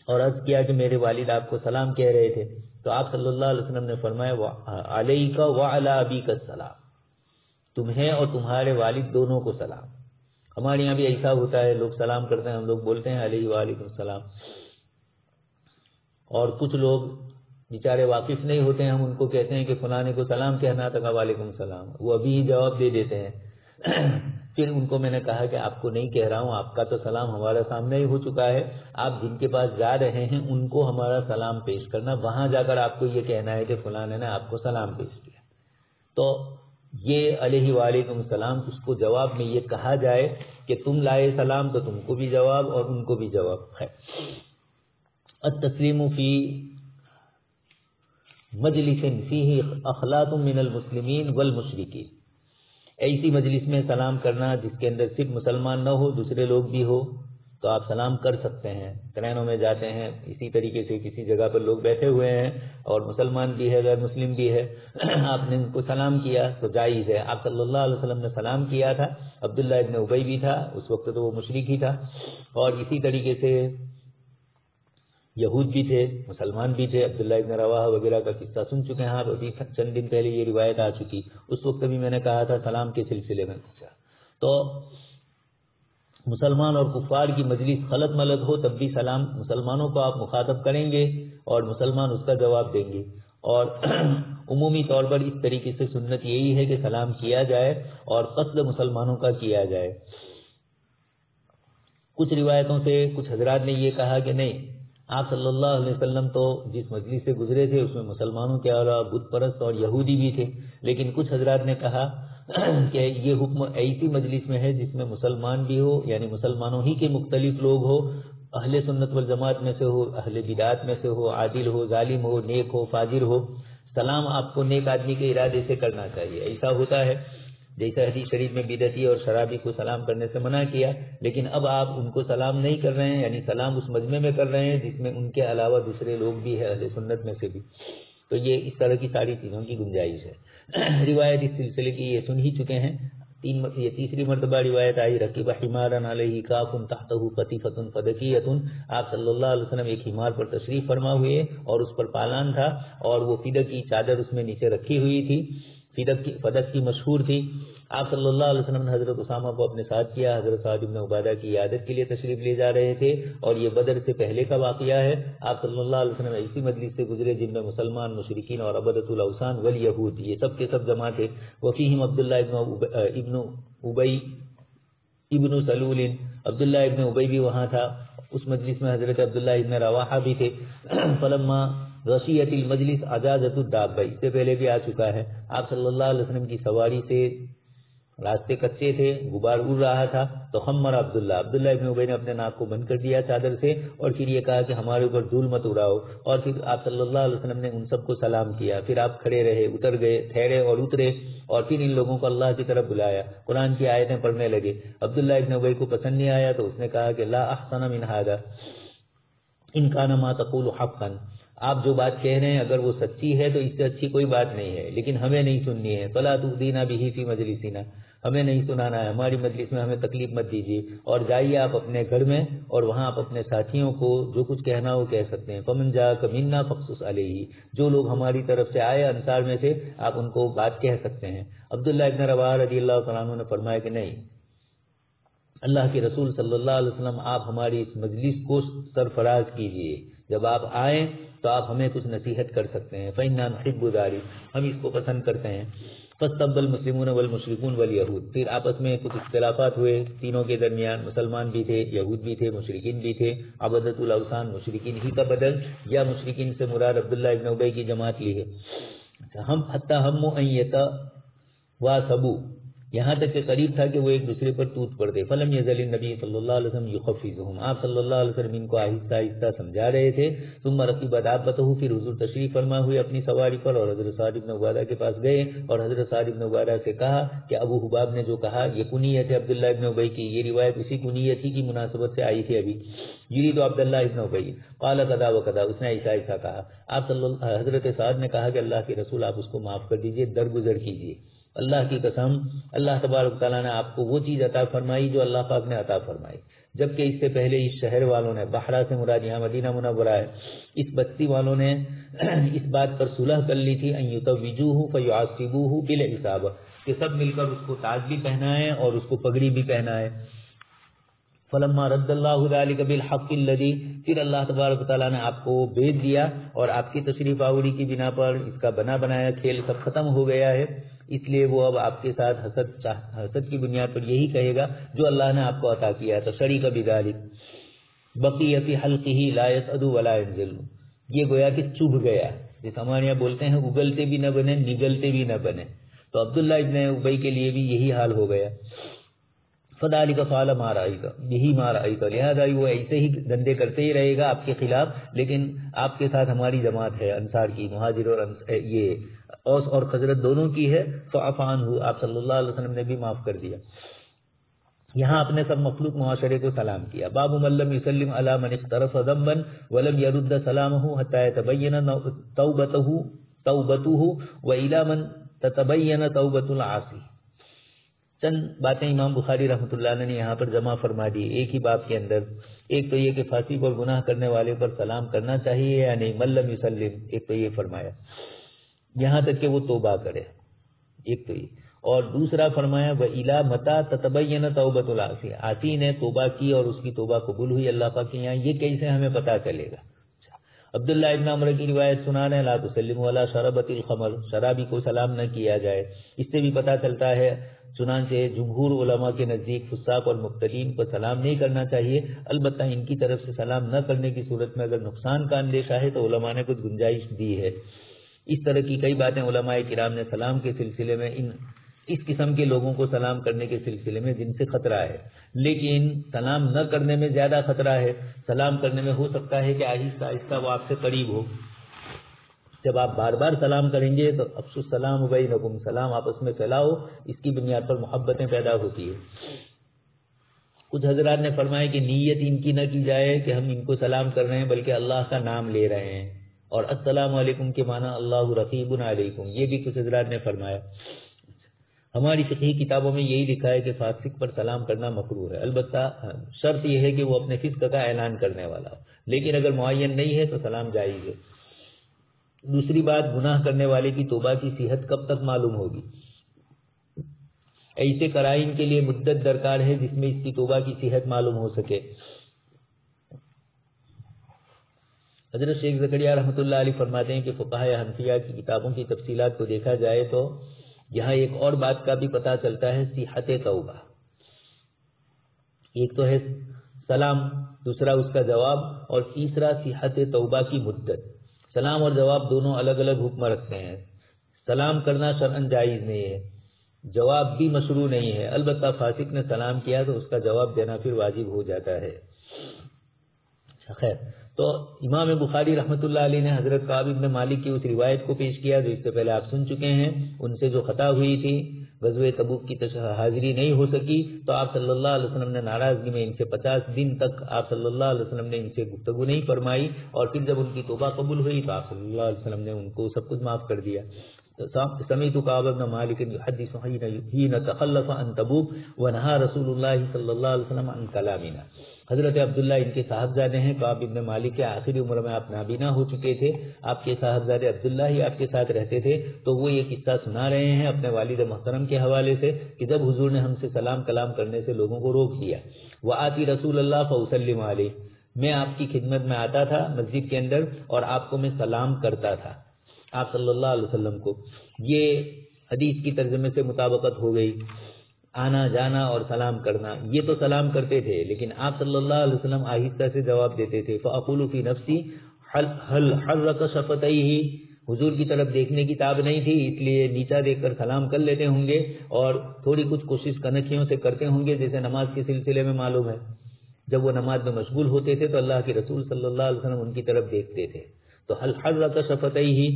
اور عرض کیا کہ میرے والد آپ کو سلام کہہ رہے تھے، تو آپ صلی اللہ علیہ وسلم نے فرمایا علیک وعلی ابیک السلام، تمہیں اور تمہارے والد دونوں کو سلام۔ ہمارے یہاں بھی ایسا ہوتا ہے، لوگ سلام کرتے ہیں، ہم لوگ بولتے ہیں علیہ وعلیکم السلام، اور کچھ لوگ بیچارے واقف نہیں ہوتے ہیں، ہم ان کو کہتے ہیں کہ فلانے کو سلام کہنا تھا، وعلیکم السلام، وہ ابھی ہی جواب دے دیتے ہیں۔ پھر ان کو میں نے کہا کہ آپ کو نہیں کہہ رہا ہوں، آپ کا تو سلام ہمارا سامنے ہی ہو چکا ہے، آپ جن کے پاس جا رہے ہیں ان کو ہمارا سلام پیش کرنا، وہاں جا کر آپ کو یہ کہنا ہے کہ فلانے نے آپ کو سلام پیش کیا۔ تو یہ علیہ وعلیکم السلام، اس کو جواب میں یہ کہا جائے کہ تم لائے سلام تو تم کو بھی جواب اور ان کو بھی جواب ہے۔ التسلیم فی مجلس فیہ اخلاط من المسلمین والمشرکین، ایسی مجلس میں سلام کرنا جس کے اندر صرف مسلمان نہ ہو، دوسرے لوگ بھی ہو، تو آپ سلام کر سکتے ہیں۔ ٹرینوں میں جاتے ہیں، اسی طریقے سے کسی جگہ پر لوگ بیٹھے ہوئے ہیں اور مسلمان بھی ہے غیر مسلم بھی ہے، آپ نے ان کو سلام کیا تو جائز ہے۔ آپ صلی اللہ علیہ وسلم نے سلام کیا تھا، عبداللہ ابن ابی بھی تھا اس وقت، تو وہ مشرک ہی تھا، اور اسی طریقے سے یہود بھی تھے، مسلمان بھی تھے، عبداللہ ابن رواحہ وغیرہ کا قصہ سن چکے ہیں آپ، ابھی چند دن پہلے یہ روایت آ چکی، اس وقت بھی میں نے کہا تھا سلام کے سلسلے میں۔ تو مسلمان اور کفار کی مجلس خلط ملط ہو تب بھی سلام مسلمانوں کو آپ مخاطب کریں گے اور مسلمان اس کا جواب دیں گے. اور عمومی طور پر اس طریقے سے سنت یہی ہے کہ سلام کیا جائے اور قصد مسلمانوں کا کیا جائے. کچھ روایتوں سے کچھ حضرات نے یہ کہا کہ نہیں، آپ صلی اللہ علیہ وسلم تو جس مجلس سے گزرے تھے اس میں مسلمانوں کے علاوہ بت پرست اور یہودی بھی تھے، لیکن کچھ حضرات نے کہا کہ یہ حکم ایسی مجلس میں ہے جس میں مسلمان بھی ہو، یعنی مسلمانوں ہی کے مختلف لوگ ہو، اہل سنت والجماعت میں سے ہو، اہل بدعات میں سے ہو، عادل ہو، ظالم ہو، نیک ہو، فاجر ہو، سلام آپ کو نیک آدمی کے ارادے سے کرنا چاہیے. ایسا ہوتا ہے جیسا حدیث شریف میں بدعتی اور شرابی کو سلام کرنے سے منع کیا، لیکن اب آپ ان کو سلام نہیں کر رہے ہیں، یعنی سلام اس مجمع میں کر رہے ہیں جس میں ان کے علاوہ دوسرے لوگ بھی ہیں اہل سنت میں سے بھی. تو یہ اس طرح کی ساری چیزوں کی گنجائش ہے. روایت اس سلسلے کی یہ سن ہی چکے ہیں. یہ تیسری مرتبہ روایت آئی رقیب حمارن علیہ کاف تحتہ قطیفۃ فدکیۃ. آپ صلی اللہ علیہ وسلم ایک حمار پر تشریف فرما ہوئے اور اس پر پالان تھا اور وہ فدک کی چادر اس میں نیچے رکھی ہوئی تھی. فدک کی مشہور تھی. آپ صلی اللہ علیہ وسلم نے حضرت اسامہ کو اپنے ساتھ کیا. حضرت سعد بن عبادہ کی عیادت کے لیے تشریف لے جا رہے تھے اور یہ بدر سے پہلے کا واقعہ ہے. آپ صلی اللہ علیہ وسلم ایسی مجلس سے گزرے جن میں مسلمان، مشرکین اور عبدۃ الاوثان والیہود یہ سب کے سب جمع تھے. وفیہم عبداللہ ابن ابی ابن سلول. عبداللہ ابن ابی بھی وہاں تھا. اس مجلس میں حضرت عبداللہ ابن رواحہ بھی تھے. فلما غشیت المجلس اجازت الدابہ، اس سے پہلے بھی آ چکا ہے. آپ صلی اللہ علیہ وسلم کی سواری سے راستے کچے تھے، غبار اڑ رہا تھا تو خمر عبداللہ ابن ابی نے اپنے ناک کو بند کر دیا چادر سے اور پھر یہ کہا کہ ہمارے اوپر دھول مت اڑاؤ. اور پھر آپ صلی اللہ علیہ وسلم نے ان سب کو سلام کیا. پھر آپ کھڑے رہے، اتر گئے، ٹھہرے اور اترے اور پھر ان لوگوں کو اللہ کی طرف بلایا، قرآن کی آیتیں پڑھنے لگے. عبداللہ ابن ابی کو پسند نہیں آیا تو اس نے کہا کہ لا احسن من ھذا ان کان ما تقول حقا. آپ جو بات کہہ رہے ہیں اگر وہ سچی ہے تو اس سے اچھی کوئی بات نہیں ہے، لیکن ہمیں نہیں سننی ہے. فلا تؤذینا به فی مجلسنا، ہمیں نہیں سنانا ہے، ہماری مجلس میں ہمیں تکلیف مت دیجیے. اور جائیے آپ اپنے گھر میں اور وہاں آپ اپنے ساتھیوں کو جو کچھ کہنا ہو کہہ سکتے ہیں. فمن جاءک منا فاقصص علیہ، جو لوگ ہماری طرف سے آئے انصار میں سے آپ ان کو بات کہہ سکتے ہیں. عبداللہ ابن رواحہ رضی اللہ تعالیٰ عنہ نے فرمایا کہ نہیں، اللہ کے رسول صلی اللہ علیہ وسلم آپ ہماری اس مجلس کو سرفراز کیجیے، جب آپ آئیں تو آپ ہمیں کچھ نصیحت کر سکتے ہیں. فإنا نحب ذلک، ہم اس کو پسند کرتے ہیں. فاستب المسلمون والمشرکون والیہود، پھر آپس میں کچھ اختلافات ہوئے تینوں کے درمیان. مسلمان بھی تھے، یہود بھی تھے، مشرکین بھی تھے. عبدۃ الاوثان مشرکین ہی کا بدل یا مشرکین سے مراد عبداللہ ابن ابی کی جماعت لی ہے. ہم حتی ہم ان یتواصبوا، یہاں تک کہ قریب تھا کہ وہ ایک دوسرے پر ٹوٹ پڑتے. فلم یزل النبی صلی اللہ علیہ وسلم یخفضهم، آپ صلی اللہ علیہ وسلم ان کو آہستہ آہستہ سمجھا رہے تھے. ثم رکب دابته، پھر حضور تشریف فرما ہوئے اپنی سواری پر اور حضرت سعد بن عبادہ کے پاس گئے اور حضرت سعد بن عبادہ سے کہا کہ ابو حباب نے جو کہا، یہ کنیت ہے عبداللہ ابن ابی کی، یہ روایت اسی کنیت ہی کی مناسبت سے آئی تھی ابھی. یرید عبداللہ ابن ابی قال کذا وکذا، اس نے ایسا ایسا کہا. آپ حضرت سعد نے کہا کہ اللہ کے رسول آپ اس کو معاف کر دیجئے، درگزر کیجئے. اللہ کی قسم اللہ تبارک تعالیٰ نے آپ کو وہ چیز عطا فرمائی جو اللہ پاک نے عطا فرمائی، جبکہ اس سے پہلے اس شہر والوں نے، بحرہ سے مراد یہاں مدینہ منورہ ہے، اس بستی والوں نے اس بات پر صلح کر لی تھی ان یتوجوہ فیعصبوہ بالحساب، کہ سب مل کر اس کو تاج بھی پہنائیں اور اس کو پگڑی بھی پہنائیں. فلما رد اللہ ذلک بالحق الذی، پھر اللہ تبارک تعالیٰ نے آپ کو بھیج دیا اور آپ کی تشریف آوری کی بنا پر اس کا بنا بنایا کھیل سب ختم ہو گیا ہے. اس لیے وہ اب آپ کے ساتھ حسد کی بنیاد پر یہی کہے گا جو اللہ نے آپ کو عطا کیا ہے. تو شریک بذالک بقی فی حلقہ لا یصعد ولا ینزل، یہ گویا کہ چبھ گیا، جیسے ہمارے یہاں بولتے ہیں اگلتے بھی نہ بنے نگلتے بھی نہ بنے، تو عبداللہ ابن ابی کے لیے بھی یہی حال ہو گیا. فذلک فعل ما رأیت، یہی ما رأیت، لہذا وہ ایسے ہی دندے کرتے ہی رہے گا آپ کے خلاف، لیکن آپ کے ساتھ ہماری جماعت ہے انصار کی، مہاجر اور یہ اوس اور خزرج دونوں کی ہے. فعفا عنہ، آپ صلی اللہ علیہ وسلم نے بھی معاف کر دیا. یہاں اپنے سب مخلوق معاشرے کو سلام کیا. باب من لم یسلم علی من اقترف ذنبا ولم يرد سلامه حتى يتبين توبته والى من تتبين توبة العاصی. چند باتیں امام بخاری رحمۃ اللہ علیہ نے یہاں پر جمع فرما دی ایک ہی باب کے اندر. ایک تو یہ کہ پھانسی پر گناہ کرنے والے پر سلام کرنا چاہیے یا نہیں، من لم یسلم، ایک تو یہ فرمایا، یہاں تک کہ وہ توبہ کرے. ایک تو یہ، اور دوسرا فرمایا وَإِلَى مَتَى تَتَبَيَّنَ تَوْبَةُ الْعَاصِي، عاصی نے توبہ کی اور اس کی توبہ قبول ہوئی اللہ پاک کے یہاں، یہ کیسے ہمیں پتہ چلے گا؟ عبداللہ ابن عمر کی روایت سنا رہے ہیں لا تسلموا علی شربۃ الخمر، شرابی کو سلام نہ کیا جائے، اس سے بھی پتہ چلتا ہے چنانچہ جمہور علماء کے نزدیک فساق اور مبتدین کو سلام نہیں کرنا چاہیے، البتہ ان کی طرف سے سلام نہ کرنے کی صورت میں اگر نقصان کا اندیشہ ہے تو علماء نے کچھ گنجائش دی ہے۔ اس طرح کی کئی باتیں علماء کرام نے سلام کے سلسلے میں اس قسم کے لوگوں کو سلام کرنے کے سلسلے میں جن سے خطرہ ہے، لیکن سلام نہ کرنے میں زیادہ خطرہ ہے۔ سلام کرنے میں ہو سکتا ہے کہ آہستہ آہستہ وہ آپ سے قریب ہو، جب آپ بار بار سلام کریں گے تو افشوا السلام بینکم، سلام آپس میں پھیلاؤ، اس کی بنیاد پر محبتیں پیدا ہوتی ہے۔ کچھ حضرات نے فرمایا کہ نیت ان کی نہ کی جائے کہ ہم ان کو سلام کر رہے ہیں بلکہ اللہ کا نام لے رہے ہیں، اور السلام علیکم کے معنی اللہ رقیب علیکم، یہ بھی کچھ حضرات نے فرمایا۔ ہماری فقہی کتابوں میں یہی لکھا ہے کہ فاسق پر سلام کرنا مکروہ ہے، البتہ شرط یہ ہے کہ وہ اپنے فسق کا اعلان کرنے والا ہو، لیکن اگر معین نہیں ہے تو سلام جائز ہے۔ دوسری بات، گناہ کرنے والے کی توبہ کی صحت کب تک معلوم ہوگی؟ ایسے قرائن کے لیے مدت درکار ہے جس میں اس کی توبہ کی صحت معلوم ہو سکے۔ حضرت شیخ زکریا رحمۃ اللہ علیہ فرماتے ہیں کہ فقہائے حنفیہ کی کتابوں کی تفصیلات کو دیکھا جائے تو یہاں ایک اور بات کا بھی پتہ چلتا ہے، صحت توبہ۔ ایک تو ہے سلام، دوسرا اس کا جواب، اور تیسرا صحت توبہ کی مدت۔ سلام اور جواب دونوں الگ الگ حکم رکھتے ہیں۔ سلام کرنا شرعاً جائز نہیں ہے، جواب بھی مشروع نہیں ہے، البتہ فاسق نے سلام کیا تو اس کا جواب دینا پھر واجب ہو جاتا ہے۔ خیر، تو امام بخاری رحمۃ اللہ علیہ نے حضرت کعب بن مالک کی اس روایت کو پیش کیا جو اس سے پہلے آپ سن چکے ہیں، ان سے جو خطا ہوئی تھی، غزوہ تبوک کی حاضری نہیں ہو سکی تو آپ صلی اللہ علیہ وسلم نے ناراضگی میں ان سے 50 دن تک آپ صلی اللہ علیہ وسلم نے ان سے گفتگو نہیں فرمائی، اور پھر جب ان کی توبہ قبول ہوئی تو آپ صلی اللہ علیہ وسلم نے ان کو سب کچھ معاف کر دیا۔ سمیت کعب بن مالک یحدث حین تخلف عن تبوک ونہا رسول اللہ صلی اللہ علیہ وسلم عن کلامنا۔ حضرت عبداللہ ان کے صاحبزادے ہیں، کعب بن مالک کے آخری عمر میں آپ نابینا ہو چکے تھے، آپ کے صاحبزادے عبداللہ ہی آپ کے ساتھ رہتے تھے، تو وہ یہ قصہ سنا رہے ہیں اپنے والد محترم کے حوالے سے کہ جب حضور نے ہم سے سلام کلام کرنے سے لوگوں کو روک دیا، وآتی رسول اللہ فاسلم علیہ، میں آپ کی خدمت میں آتا تھا مسجد کے اندر اور آپ کو میں سلام کرتا تھا، آپ صلی اللہ علیہ وسلم کو۔ یہ حدیث کی ترجمے سے مطابقت ہو گئی، آنا جانا اور سلام کرنا، یہ تو سلام کرتے تھے لیکن آپ صلی اللہ علیہ وسلم آہستہ سے جواب دیتے تھے۔ فأقول فی نفسی هل حرک شفتیہ، حضور کی طرف دیکھنے کی تاب نہیں تھی اس لیے نیچا دیکھ کر سلام کر لیتے ہوں گے اور تھوڑی کچھ کوشش کنکھیوں سے کرتے ہوں گے، جیسے نماز کے سلسلے میں معلوم ہے جب وہ نماز میں مشغول ہوتے تھے تو اللہ کے رسول صلی اللہ علیہ وسلم ان کی طرف دیکھتے تھے۔ تو هل حرک شفتیہ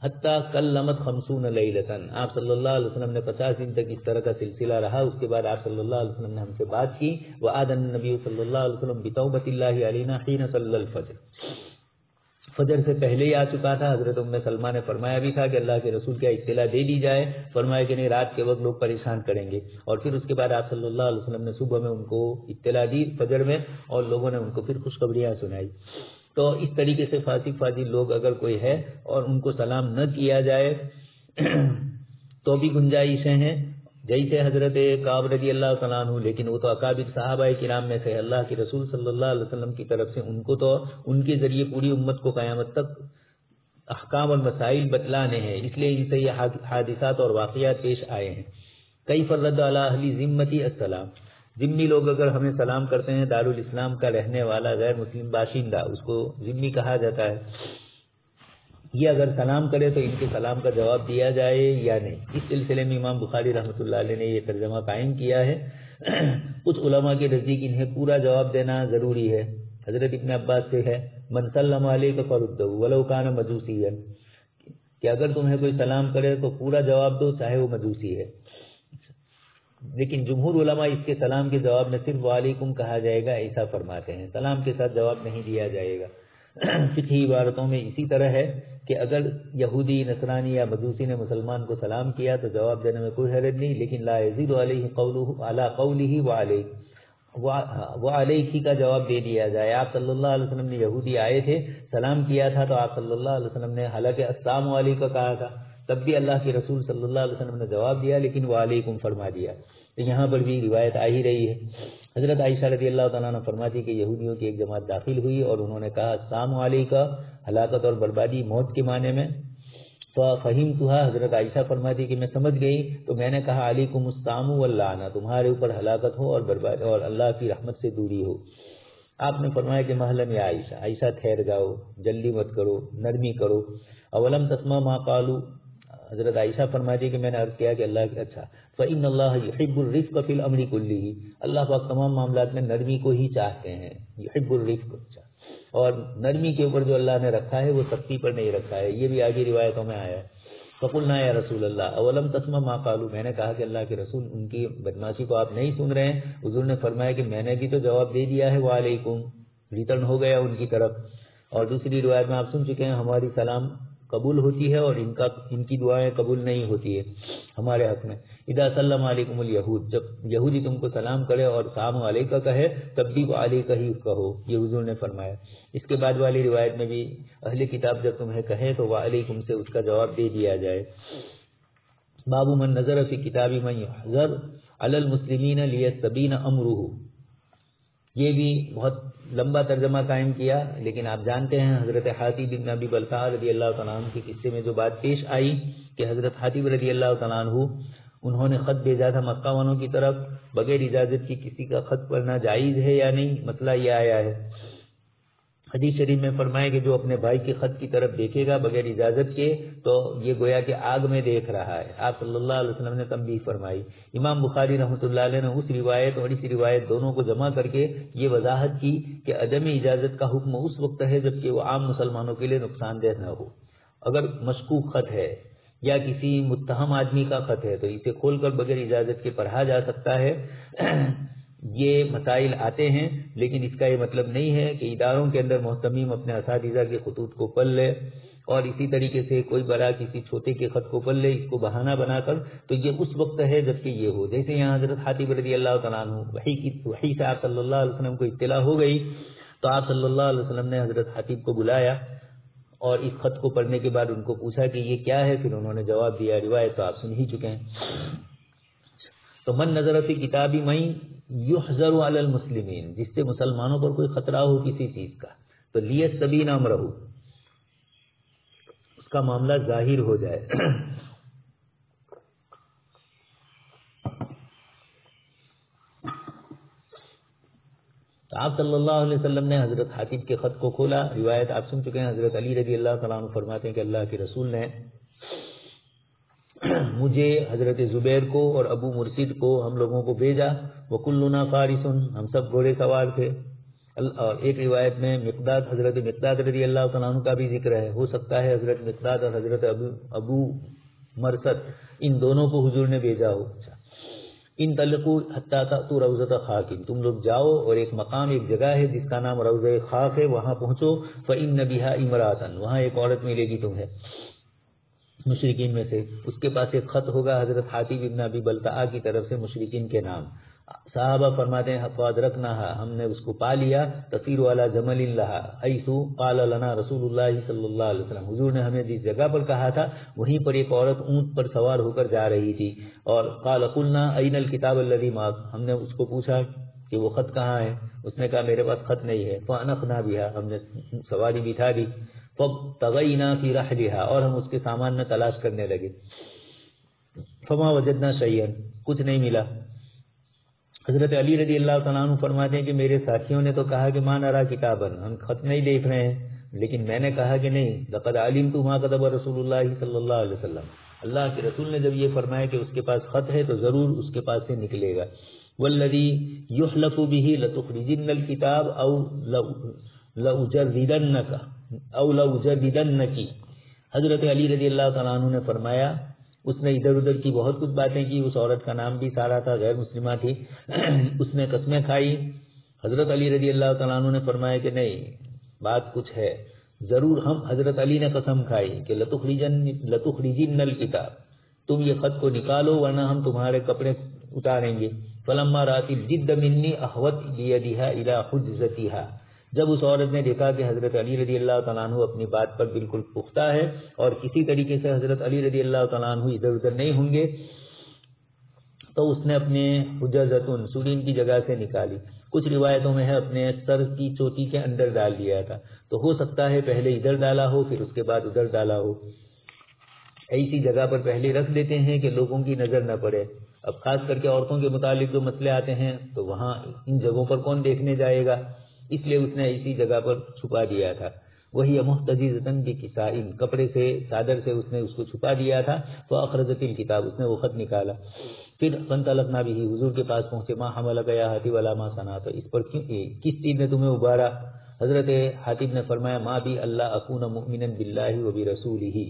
حتیٰ کلمت 50 لیلۃ، آپ صلی اللہ علیہ وسلم نے 50 دن تک اس طرح کا سلسلہ رہا، اس کے بعد آپ صلی اللہ علیہ وسلم نے ہم سے بات کی۔ وعاد النبی صلی اللہ علیہ وسلم بتوبۃ اللہ علینا حین صلی الفجر، فجر سے پہلے ہی آ چکا تھا۔ حضرت ام سلمہ نے فرمایا بھی تھا کہ اللہ کے رسول کیا اطلاع دے دی جائے، فرمایا کہ نہیں، رات کے وقت لوگ پریشان کریں گے، اور پھر اس کے بعد آپ صلی اللہ علیہ وسلم نے صبح میں ان کو اطلاع دی فجر میں، اور لوگوں نے ان کو پھر خوشخبریاں سنائی۔ تو اس طریقے سے فاسق فاجر لوگ اگر کوئی ہے اور ان کو سلام نہ کیا جائے تو بھی گنجائشیں ہیں، جیسے حضرت کعب رضی اللہ تعالیٰ عنہ، لیکن وہ تو اکابر صحابہ کرام میں سے اللہ کے رسول صلی اللہ علیہ وسلم کی طرف سے ان کو تو ان کے ذریعے پوری امت کو قیامت تک احکام اور مسائل بتلانے ہیں، اس لیے ان سے یہ حادثات اور واقعات پیش آئے ہیں۔ کیف رد علی اہل ذمتی السلام، ذمی لوگ اگر ہمیں سلام کرتے ہیں، دارالاسلام کا رہنے والا غیر مسلم باشندہ، اس کو ذمی کہا جاتا ہے، یہ اگر سلام کرے تو ان کے سلام کا جواب دیا جائے یا نہیں۔ اس سلسلے میں امام بخاری رحمۃ اللہ علیہ نے یہ ترجمہ قائم کیا ہے۔ کچھ علماء کے نزدیک انہیں پورا جواب دینا ضروری ہے۔ حضرت ابن عباس سے ہے من سلم علیک فرد ولو کان مجوسیا، کہ اگر تمہیں کوئی سلام کرے تو پورا جواب دو چاہے وہ مجوسی ہے، لیکن جمہور علماء اس کے سلام کے جواب میں صرف وعلیکم کہا جائے گا ایسا فرماتے ہیں، سلام کے ساتھ جواب نہیں دیا جائے گا۔ فقہی عبارتوں میں اسی طرح ہے کہ اگر یہودی نصرانی یا مجوسی نے مسلمان کو سلام کیا تو جواب دینے میں کوئی حرج نہیں، لیکن لا یزید علیہ قولہ علی قولہ وعلیہ کا جواب دے دیا جائے۔ آپ صلی اللہ علیہ وسلم نے یہودی آئے تھے، سلام کیا تھا تو آپ صلی اللہ علیہ وسلم نے حالانکہ السلام علیکم کہا تھا، تب بھی اللہ کے رسول صلی اللہ علیہ وسلم نے جواب دیا لیکن وعلیکم فرما دیا. تو یہاں پر بھی روایت آ ہی رہی ہے. حضرت عائشہ رضی اللہ تعالیٰ عنہ فرماتی کہ یہودیوں کی ایک جماعت داخل ہوئی اور انہوں نے کہا السلام علیکہ، ہلاکت اور بربادی، موت کے معنی میں. ففہمتھا، حضرت عائشہ فرماتی کہ میں سمجھ گئی تو میں نے کہا علیکم السلام واللعنہ، تمہارے اوپر ہلاکت ہو اور بربادی اور اللہ کی رحمت سے دوری ہو. آپ نے فرمایا کہ مہلن یا عائشہ، عائشہ ٹھہر جاؤ، جلدی مت کرو، نرمی کرو. اولم تسمع ما قالوا، حضرت عائشہ فرماتی کہ میں نے عرض کیا کہ اللہ کے اچھا فإن اللہ یحب الرفق فی الامر کلہ، اللہ پاک تمام معاملات میں نرمی کو ہی چاہتے ہیں. یحب الرفق، اور نرمی کے اوپر جو اللہ نے رکھا ہے وہ سختی پر نہیں رکھا ہے. یہ بھی آگے روایتوں میں آیا ہے. فقلنا یا رسول اللہ اولم تسمع ما قالوا، میں نے کہا کہ اللہ کے رسول ان کی بدماشی کو آپ نہیں سن رہے ہیں؟ حضور نے فرمایا کہ میں نے بھی تو جواب دے دیا ہے، وعلیکم، ریٹرن ہو گیا ان کی طرف. اور دوسری روایت میں آپ سن چکے ہیں ہماری سلام قبول ہوتی ہے اور ان کی دعائیں قبول نہیں ہوتی ہے ہمارے حق میں. اذا سلم علیکم الیہود، جب یہودی تم کو سلام کرے اور سلام علیکہ کہے تب بھی علیکہ ہی کہو، یہ حضور نے فرمایا. اس کے بعد والی روایت میں بھی اہل کتاب جب تمہیں کہے تو وعلیکم سے اس کا جواب دے دیا جائے. باب من نظر فی کتاب من یحذر علی المسلمین لیستبین امرہ، یہ بھی بہت لمبا ترجمہ قائم کیا، لیکن آپ جانتے ہیں حضرت حاتب بن ابی بلتع رضی اللہ تعالیٰ عنہ کے قصے میں جو بات پیش آئی کہ حضرت حاتب رضی اللہ تعالیٰ عنہ انہوں نے خط بھیجا تھا مکہ والوں کی طرف، بغیر اجازت کی کسی کا خط پڑھنا جائز ہے یا نہیں، مسئلہ یہ آیا ہے. حدیث شریف میں فرمایا کہ جو اپنے بھائی کے خط کی طرف دیکھے گا بغیر اجازت کے تو یہ گویا کہ آگ میں دیکھ رہا ہے. آپ صلی اللہ علیہ وسلم نے تنبیہ فرمائی. امام بخاری رحمۃ اللہ علیہ نے اس روایت اور اس روایت دونوں کو جمع کر کے یہ وضاحت کی کہ عدم اجازت کا حکم اس وقت ہے جبکہ وہ عام مسلمانوں کے لیے نقصان دہ نہ ہو. اگر مشکوک خط ہے یا کسی متہم آدمی کا خط ہے تو اسے کھول کر بغیر اجازت کے پڑھا جا سکتا ہے. یہ مسائل آتے ہیں لیکن اس کا یہ مطلب نہیں ہے کہ اداروں کے اندر محتمیم اپنے اساتذہ کے خطوط کو پڑھ لے اور اسی طریقے سے کوئی بڑا کسی چھوٹے کے خط کو پڑھ لے اس کو بہانہ بنا کر. تو یہ اس وقت ہے جبکہ یہ ہو، جیسے یہاں حضرت حاتب رضی اللہ تعالیٰ عنہ وحی سے آپ صلی اللہ علیہ وسلم کو اطلاع ہو گئی تو آپ صلی اللہ علیہ وسلم نے حضرت حاتب کو بلایا اور اس خط کو پڑھنے کے بعد ان کو پوچھا کہ یہ کیا ہے، پھر انہوں نے جواب دیا. روایت تو آپ سن ہی چکے ہیں. تو من نظر فی کتاب من یحذر علی المسلمین، جس سے مسلمانوں پر کوئی خطرہ ہو کسی چیز کا تو لیستبین امرہ، اس کا معاملہ ظاہر ہو جائے. تو آپ صلی اللہ علیہ وسلم نے حضرت حاتب کے خط کو کھولا. روایت آپ سن چکے ہیں. حضرت علی رضی اللہ تعالیٰ عنہ فرماتے ہیں کہ اللہ کے رسول نے مجھے، حضرت زبیر کو اور ابو مرشد کو، ہم لوگوں کو بھیجا. وکلنا فارس، ہم سب گھوڑے سوار تھے. اور ایک روایت میں حضرت مقداد رضی اللہ تعالیٰ عنہ کا بھی ذکر ہے. ہو سکتا ہے حضرت مقداد اور حضرت ابو مرثد ان دونوں کو حضور نے بھیجا ہو. ان تلقوا حتی تأتوا روضۃ خاک، تم لوگ جاؤ اور ایک مقام، ایک جگہ ہے جس کا نام روضہ خاک ہے، وہاں پہنچو. فإن بها امرأۃ، وہاں ایک عورت ملے گی تمہیں مشرکین میں سے. اس کے پاس ایک خط ہوگا حضرت حاتب ابن ابی بلتع کی طرف سے مشرکین کے نام. صحابہ فرماتے ہیں فادرکناھا، ہم نے اس کو پا لیا. تسیر علی جمل لھا حیث قال لنا رسول اللہ صلی اللہ علیہ وسلم، حضور نے ہمیں جس جگہ پر کہا تھا وہیں پر ایک عورت اونٹ پر سوار ہو کر جا رہی تھی. اور قال قلنا این الکتاب الذی معک، ہم نے اس کو پوچھا کہ وہ خط کہاں ہے؟ اس نے کہا میرے پاس خط نہیں ہے. فانخنا بها، ہم نے سواری بٹھا دی. فابتغینا فی رحلها، اور ہم اس کے سامان میں تلاش کرنے لگے. فما وجدنا شیئا، کچھ نہیں ملا. حضرت علی رضی اللہ تعالیٰ عنہ فرماتے ہیں کہ میرے ساتھیوں نے تو کہا کہ ما نرا کتابا، ہم خط نہیں دیکھ رہے ہیں. لیکن میں نے کہا کہ نہیں، لقد علمت ما كتب رسول اللہ صلی اللہ علیہ وسلم، اللہ کے رسول نے جب یہ فرمایا کہ اس کے پاس خط ہے تو ضرور اس کے پاس سے نکلے گا. والذی یحلف به لتخرجن الکتاب او لأجردنک او لأجردنکی. حضرت علی رضی اللہ تعالیٰ عنہ نے فرمایا، اس نے ادھر ادھر کی بہت کچھ باتیں کی. اس عورت کا نام بھی سارا تھا، غیر مسلمہ تھی. اس نے قسمیں کھائی. حضرت علی رضی اللہ تعالیٰ عنہ نے فرمایا کہ نہیں، بات کچھ ہے ضرور. ہم حضرت علی نے قسم کھائی کہ لتخرجن الکتاب، تم یہ خط کو نکالو ورنہ ہم تمہارے کپڑے اتاریں گے. فلما رات الجد منی احوت بیدها الى حجزتها، جب اس عورت نے دیکھا کہ حضرت علی رضی اللہ تعالیٰ عنہ اپنی بات پر بالکل پختہ ہے اور کسی طریقے سے حضرت علی رضی اللہ تعالیٰ عنہ ادھر ادھر نہیں ہوں گے، تو اس نے اپنے حجزتن سولین کی جگہ سے نکالی، کچھ روایتوں میں ہے اپنے سر کی چوٹی کے اندر ڈال دیا تھا، تو ہو سکتا ہے پہلے ادھر ڈالا ہو پھر اس کے بعد ادھر ڈالا ہو، ایسی جگہ پر پہلے رکھ دیتے ہیں کہ لوگوں کی نظر نہ پڑے۔ اب خاص کر کے عورتوں کے متعلق جو مسئلے آتے ہیں تو وہاں ان جگہوں پر کون دیکھنے جائے گا، اس لیے اس نے ایسی جگہ پر چھپا دیا تھا۔ وہی محتجزۃ بکسائن، کپڑے سے چادر سے اس نے اس کو چھپا دیا تھا، تو اخرجت الکتاب، اس نے وہ خط نکالا، پھر فانطلقنا به، حضور کے پاس پہنچے، ما حملک یا حاتب ولا ما صنعت، اس پر کس چیز نے تمہیں ابھارا؟ حضرت حاتب نے فرمایا ما بی اللہ اکون مؤمنا باللہ وبرسولہ،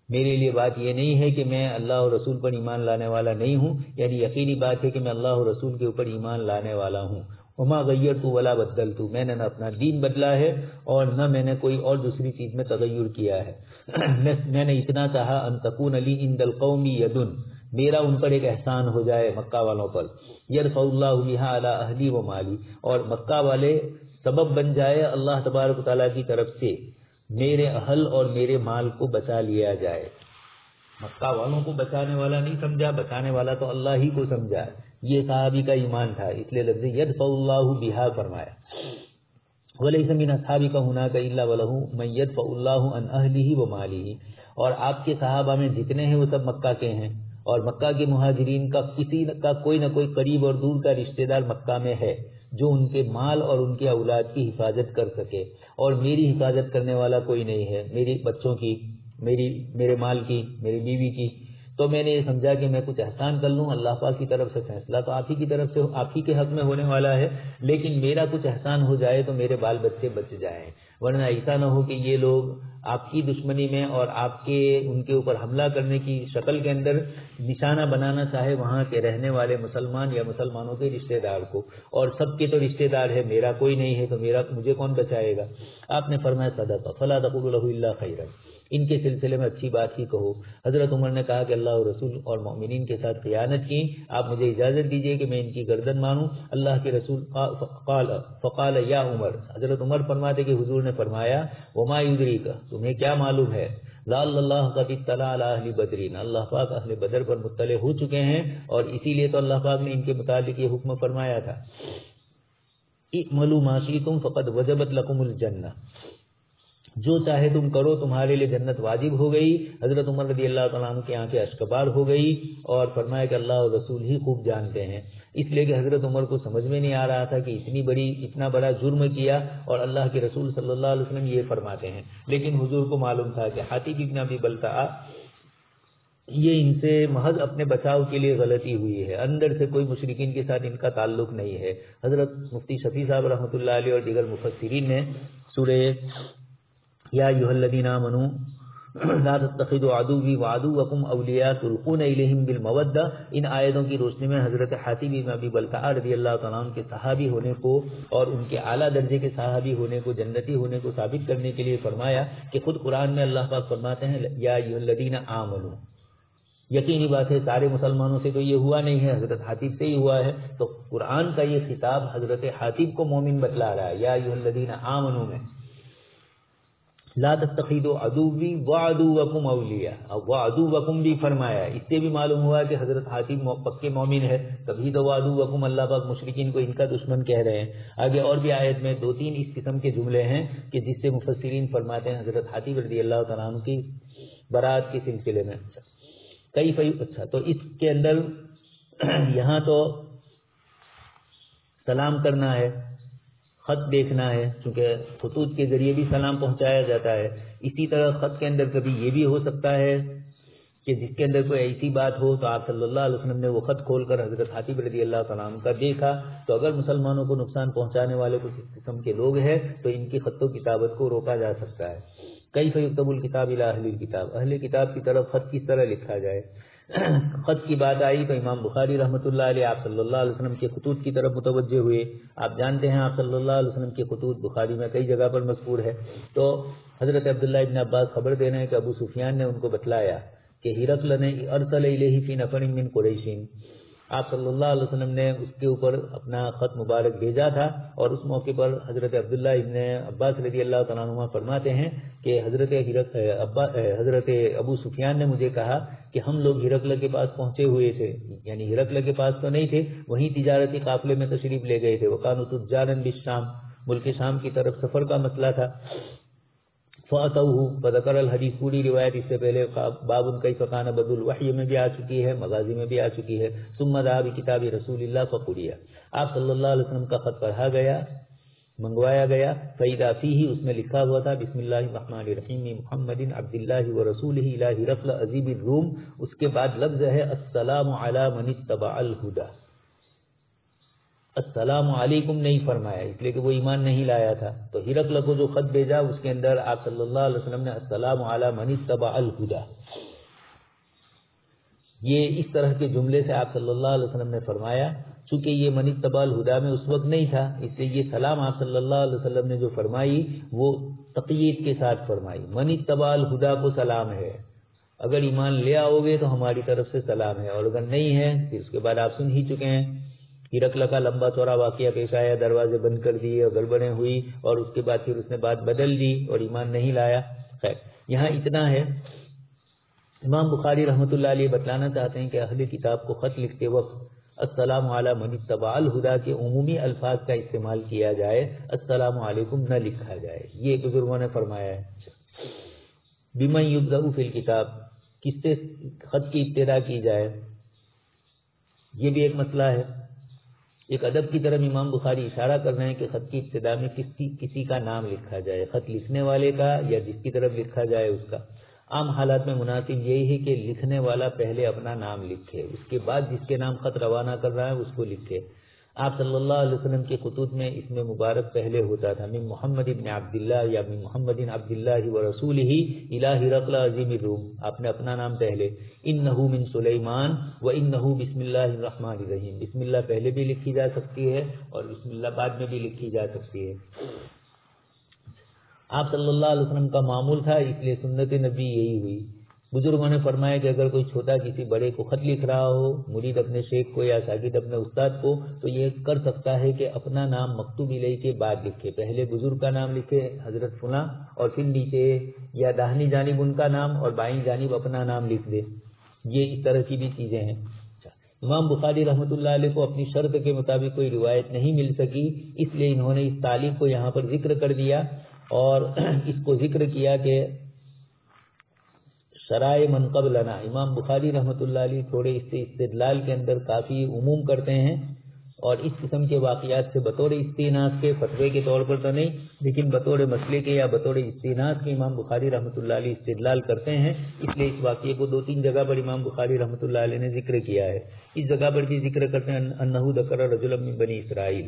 میرے لیے بات یہ نہیں ہے کہ میں اللہ اور رسول پر ایمان لانے والا نہیں ہوں، یعنی یقینی بات ہے کہ میں اللہ اور رسول کے اوپر ایمان لانے والا ہوں، وما غیرت ولا بدلت، میں نے نہ اپنا دین بدلا ہے اور نہ میں نے کوئی اور دوسری چیز میں تغیر کیا ہے، میں نے اتنا چاہا ان تکون لی عند القوم ید، میرا ان پر ایک احسان ہو جائے مکہ والوں پر، یرفع اللہ بہا علی اہلی و مالی، اور مکہ والے سبب بن جائے اللہ تبارک و تعالیٰ کی طرف سے میرے اہل اور میرے مال کو بچا لیا جائے۔ مکہ والوں کو بچانے والا نہیں سمجھا، بچانے والا تو اللہ ہی کو سمجھا، یہ صحابی کا ایمان تھا، اس لیے لفظ یدفع اللہ بہا فرمایا۔ ولیس من اصحابک ہناک الا ولہ من یدفع اللہ عن اہلہ و مالہ، اور آپ کے صحابہ میں جتنے ہیں وہ سب مکہ کے ہیں، اور مکہ کے مہاجرین کا کسی کا کوئی نہ کوئی قریب اور دور کا رشتہ دار مکہ میں ہے جو ان کے مال اور ان کے اولاد کی حفاظت کر سکے، اور میری حفاظت کرنے والا کوئی نہیں ہے، میری بچوں کی، میرے مال کی، میری بیوی کی، تو میں نے یہ سمجھا کہ میں کچھ احسان کر لوں، اللہ پاک کی طرف سے فیصلہ تو آپ ہی کی طرف سے، آپ ہی کے حق میں ہونے والا ہے، لیکن میرا کچھ احسان ہو جائے تو میرے بال بچے بچ جائیں، ورنہ ایسا نہ ہو کہ یہ لوگ آپ کی دشمنی میں اور آپ کے ان کے اوپر حملہ کرنے کی شکل کے اندر نشانہ بنانا چاہے وہاں کے رہنے والے مسلمان یا مسلمانوں کے رشتہ دار کو، اور سب کے تو رشتہ دار ہے، میرا کوئی نہیں ہے تو مجھے کون بچائے گا؟ آپ نے فرمایا صدق فلا تقولوا له الا خیرا، ان کے سلسلے میں اچھی بات ہی کہو۔ حضرت عمر نے کہا کہ اللہ اور رسول اور مومنین کے ساتھ خیانت کی، آپ مجھے اجازت دیجئے کہ میں ان کی گردن مانوں۔ اللہ کے رسول فقال یا عمر، حضرت عمر فرماتے کہ حضور نے فرمایا وما یدریک، تمہیں کیا معلوم ہے، لعل اللہ قد اطلع علی اہل بدرین، اللہ پاک اہل بدر پر مطلع ہو چکے ہیں، اور اسی لیے تو اللہ پاک نے ان کے متعلق یہ حکم فرمایا تھا اعملوا ما شئتم فقد وجبت لکم الجنہ، جو چاہے تم کرو تمہارے لیے جنت واجب ہو گئی۔ حضرت عمر رضی اللہ تعالیٰ عنہ کی آنکھیں اشکبار ہو گئی اور فرمایا کہ اللہ اور رسول ہی خوب جانتے ہیں، اس لیے کہ حضرت عمر کو سمجھ میں نہیں آ رہا تھا کہ اتنا بڑا جرم کیا اور اللہ کے رسول صلی اللہ علیہ وسلم یہ فرماتے ہیں، لیکن حضور کو معلوم تھا کہ حاتب ابن ابی بلتعہ یہ ان سے محض اپنے بچاؤ کے لیے غلطی ہوئی ہے، اندر سے کوئی مشرکین کے ساتھ ان کا تعلق نہیں ہے۔ حضرت مفتی شفیع صاحب رحمۃ اللہ علیہ اور دیگر مفسرین نے سورہ یا ایھا الذین آمنوا لا تتخذوا عدوی وعدوکم اولیاء تلقون الیہم بالمودہ، ان آیتوں کی روشنی میں حضرت حاتب بن ابی بلتعہ رضی اللہ تعالیٰ عنہ کے صحابی ہونے کو اور ان کے اعلیٰ درجے کے صحابی ہونے کو، جنتی ہونے کو ثابت کرنے کے لیے فرمایا کہ خود قرآن میں اللہ پاک فرماتے ہیں یا ایھا الذین آمنوا، یقینی بات ہے سارے مسلمانوں سے تو یہ ہوا نہیں ہے، حضرت حاتب سے ہی ہوا ہے، تو قرآن کا یہ خطاب حضرت حاتب کو مومن بتلا رہا ہے، یا ایھا الذین آمنوا میں لا تتخذوا عدوی وعدوکم اولیاء، اب وعدوکم بھی فرمایا، اس سے بھی معلوم ہوا کہ حضرت حاتب پکے مومن ہے، تبھی تو وعدوکم اللہ پاک مشرکین کو ان کا دشمن کہہ رہے ہیں۔ آگے اور بھی آیت میں 2-3 اس قسم کے جملے ہیں کہ جس سے مفسرین فرماتے ہیں حضرت حاتب رضی اللہ تعالیٰ عنہ کی برات کے سلسلے میں اچھا تو اس کے اندر یہاں تو سلام کرنا ہے، خط دیکھنا ہے، چونکہ خطوط کے ذریعے بھی سلام پہنچایا جاتا ہے، اسی طرح خط کے اندر کبھی یہ بھی ہو سکتا ہے کہ جس کے اندر کوئی ایسی بات ہو تو آپ صلی اللہ علیہ وسلم نے وہ خط کھول کر حضرت حاتب رضی اللہ تعالیٰ عنہ کا دیکھا، تو اگر مسلمانوں کو نقصان پہنچانے والے کچھ قسم کے لوگ ہیں تو ان کی خط و کتابت کو روکا جا سکتا ہے۔ کیف یکتب الکتاب الی اہل الکتاب، اہل کتاب کی طرف خط کس طرح لکھا جائے۔ خط کی بات آئی تو امام بخاری رحمۃ اللہ علیہ آپ صلی اللہ علیہ وسلم کے خطوط کی طرف متوجہ ہوئے۔ آپ جانتے ہیں آپ صلی اللہ علیہ وسلم کے خطوط بخاری میں کئی جگہ پر مذکور ہے، تو حضرت عبداللہ ابن عباس خبر دے رہے ہیں کہ ابو سفیان نے ان کو بتلایا کہ ہرقل نے ارسل الیہ فی نفر من قریش، آپ صلی اللہ علیہ وسلم نے اس کے اوپر اپنا خط مبارک بھیجا تھا، اور اس موقع پر حضرت عبداللہ ابن عباس رضی اللہ تعالیٰ عنہ فرماتے ہیں کہ حضرت ابو سفیان نے مجھے کہا کہ ہم لوگ ہرقل کے پاس پہنچے ہوئے تھے، یعنی ہرقل کے پاس تو نہیں تھے، وہیں تجارتی قافلے میں تشریف لے گئے تھے، وکانوا تجارا بالشام، ملک شام کی طرف سفر کا مسئلہ تھا۔ فاتوہ فذکر الحدیث، پوری روایت اس سے پہلے باب کیف کان بدء الوحی میں بھی آ چکی ہے، مغازی میں بھی آ چکی ہے۔ ثم دعا بکتاب رسول اللہ فقرئ، آپ صلی اللہ علیہ وسلم کا خط پڑھا گیا، منگوایا گیا، فإذا فیہ، اس میں لکھا ہوا تھا بسم اللہ الرحمن الرحیم محمد عبد اللہ ورسولہ الی ہرقل عظیم الروم، اس کے بعد لفظ ہے السلام علی من اتبع الہدی۔ السلام علیکم نہیں فرمایا، اس لیے کہ وہ ایمان نہیں لایا تھا، تو ہرقل کو جو خط بھیجا اس کے اندر آپ صلی اللہ علیہ وسلم نے السلام علی من اتبع الہدی، یہ اس طرح کے جملے سے آپ صلی اللہ علیہ وسلم نے فرمایا۔ چونکہ یہ من اتبع الہدی میں اس وقت نہیں تھا، اس لیے یہ سلام آپ صلی اللہ علیہ وسلم نے جو فرمائی وہ تقیید کے ساتھ فرمائی۔ من اتبع الہدی کو سلام ہے، اگر ایمان لے آؤ گے تو ہماری طرف سے سلام ہے، اور اگر نہیں ہے پھر اس کے بعد آپ سن ہی چکے ہیں، ہرقل کا لمبا چوڑا واقعہ پیش آیا، دروازے بند کر دیے اور گڑبڑیں ہوئی، اور اس کے بعد پھر اس نے بات بدل دی اور ایمان نہیں لایا۔ خیر، یہاں اتنا ہے۔ امام بخاری رحمۃ اللہ علیہ بتلانا چاہتے ہیں کہ اہل کتاب کو خط لکھتے وقت السلام علی من اتبع الہدی کے عمومی الفاظ کا استعمال کیا جائے، السلام علیکم نہ لکھا جائے، یہ بزرگوں نے فرمایا ہے۔ بمن یبدأ فی الکتاب، کس سے خط کی ابتدا کی جائے، یہ بھی ایک مسئلہ ہے۔ ایک ادب کی طرف امام بخاری اشارہ کر رہے ہیں کہ خط کی ابتدا میں کسی کا نام لکھا جائے، خط لکھنے والے کا یا جس کی طرف لکھا جائے اس کا۔ عام حالات میں مناسب یہی ہے کہ لکھنے والا پہلے اپنا نام لکھے، اس کے بعد جس کے نام خط روانہ کر رہا ہے اس کو لکھے۔ آپ صلی اللہ علیہ وسلم کے خطوط میں اس میں مبارک پہلے ہوتا تھا، من محمد ابن عبداللہ یا من محمد عبداللہ ورسولہ الی ہرقل عظیم الروم، آپ نے اپنا نام پہلے، انہ من سلیمان و انہ بسم اللہ الرحمن الرحیم، بسم اللہ پہلے بھی لکھی جا سکتی ہے اور بسم اللہ بعد میں بھی لکھی جا سکتی ہے۔ آپ صلی اللہ علیہ وسلم کا معمول تھا، اس لیے سنت نبی یہی ہوئی۔ بزرگوں نے فرمایا کہ اگر کوئی چھوٹا کسی بڑے کو خط لکھ رہا ہو، مرید اپنے شیخ کو یا شاگرد اپنے استاد کو، تو یہ کر سکتا ہے کہ اپنا نام مکتوب الیہ کے بعد لکھے، پہلے بزرگ کا نام لکھے حضرت فلاں، اور پھر نیچے یا داہنی جانب ان کا نام اور بائیں جانب اپنا نام لکھ دے، یہ اس طرح کی بھی چیزیں ہیں۔ امام بخاری رحمۃ اللہ علیہ کو اپنی شرط کے مطابق کوئی روایت نہیں مل سکی، اس لیے انہوں نے اس تعلیق کو یہاں پر ذکر کر دیا اور اس کو ذکر کیا کہ شرائع من قبلنا۔ امام بخاری رحمۃ اللہ علیہ تھوڑے اس سے استدلال کے اندر کافی عموم کرتے ہیں، اور اس قسم کے واقعات سے بطور استئناس کے، فتوے کے طور پر تو نہیں لیکن بطور مسئلے کے یا بطور استئناس کے امام بخاری رحمۃ اللہ علیہ استدلال کرتے ہیں، اس لیے اس واقعے کو 2-3 جگہ پر امام بخاری رحمۃ اللہ علیہ نے ذکر کیا ہے۔ اس جگہ پر بھی ذکر کرتے ہیں انہ ذکر رجلا من بنی اسرائیل،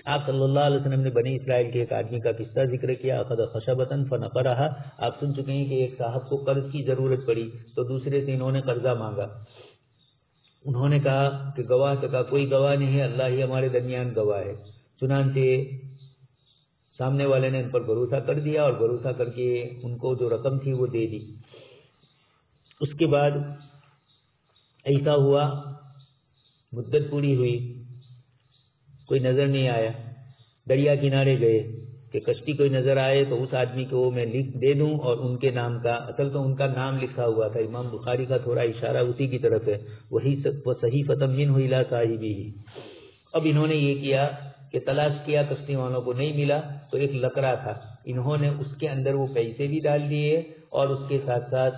آپ صلی اللہ علیہ وسلم نے بنی اسرائیل کے ایک آدمی کا قصہ ذکر کیا، اخذ خشبۃ فنقرھا، آپ سن چکے ہیں کہ ایک صاحب کو قرض کی ضرورت پڑی تو دوسرے سے انہوں نے قرضہ مانگا، انہوں نے کہا کہ گواہ کا کوئی گواہ نہیں ہے، اللہ ہی ہمارے درمیان گواہ ہے، چنانچہ سامنے والے نے ان پر بھروسہ کر دیا اور بھروسہ کر کے ان کو جو رقم تھی وہ دے دی۔ اس کے بعد ایسا ہوا، مدت پوری ہوئی، کوئی نظر نہیں آیا، دریا کنارے گئے کہ کشتی کوئی نظر آئے تو اس آدمی کو میں لکھ دے دوں، اور ان کے نام کا، اصل تو ان کا نام لکھا ہوا تھا، امام بخاری کا تھوڑا اشارہ اسی کی طرف ہے، وہی صحیفۃ منہ الی صاحبہ۔ اب انہوں نے یہ کیا کہ تلاش کیا، کشتی والوں کو نہیں ملا تو ایک لکڑا تھا، انہوں نے اس کے اندر وہ پیسے بھی ڈال دیے اور اس کے ساتھ ساتھ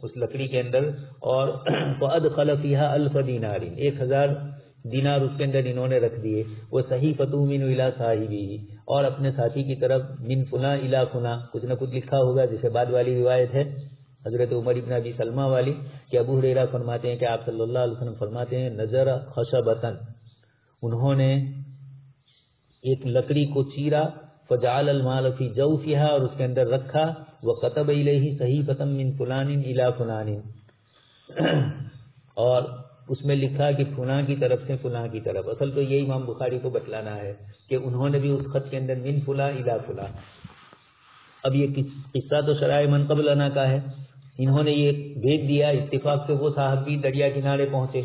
اس لکڑی کے اندر، اور فادخل فیہا 1000 دینار، 1000 دینار اس کے اندر انہوں نے رکھ دیے، وہ صحیفۃ من الی صاحبہ، اور اپنے ساتھی کی طرف من فلاں الی فلاں، کچھ نہ کچھ لکھا ہوگا، جیسے بعد والی روایت ہے حضرت عمر ابن ابی سلمہ والی کہ ابو ہریرہ فرماتے ہیں کہ آپ صلی اللہ علیہ وسلم فرماتے ہیں نظر خشبۃ، انہوں نے ایک لکڑی کو چیرا، فجعل المال فی جوفها، اور اس کے اندر رکھا، وکتب الیہ صحیفۃ من فلان الی فلان، اور اس میں لکھا کہ فلاں کی طرف سے فلاں کی طرف۔ اصل تو یہ امام بخاری کو بتلانا ہے کہ انہوں نے بھی اس خط کے اندر من فلاں الی فلاں۔ اب یہ قصہ تو شرائع من قبلنا کا ہے، انہوں نے یہ بھیج دیا، اتفاق سے وہ صاحب بھی دریا کنارے پہنچے،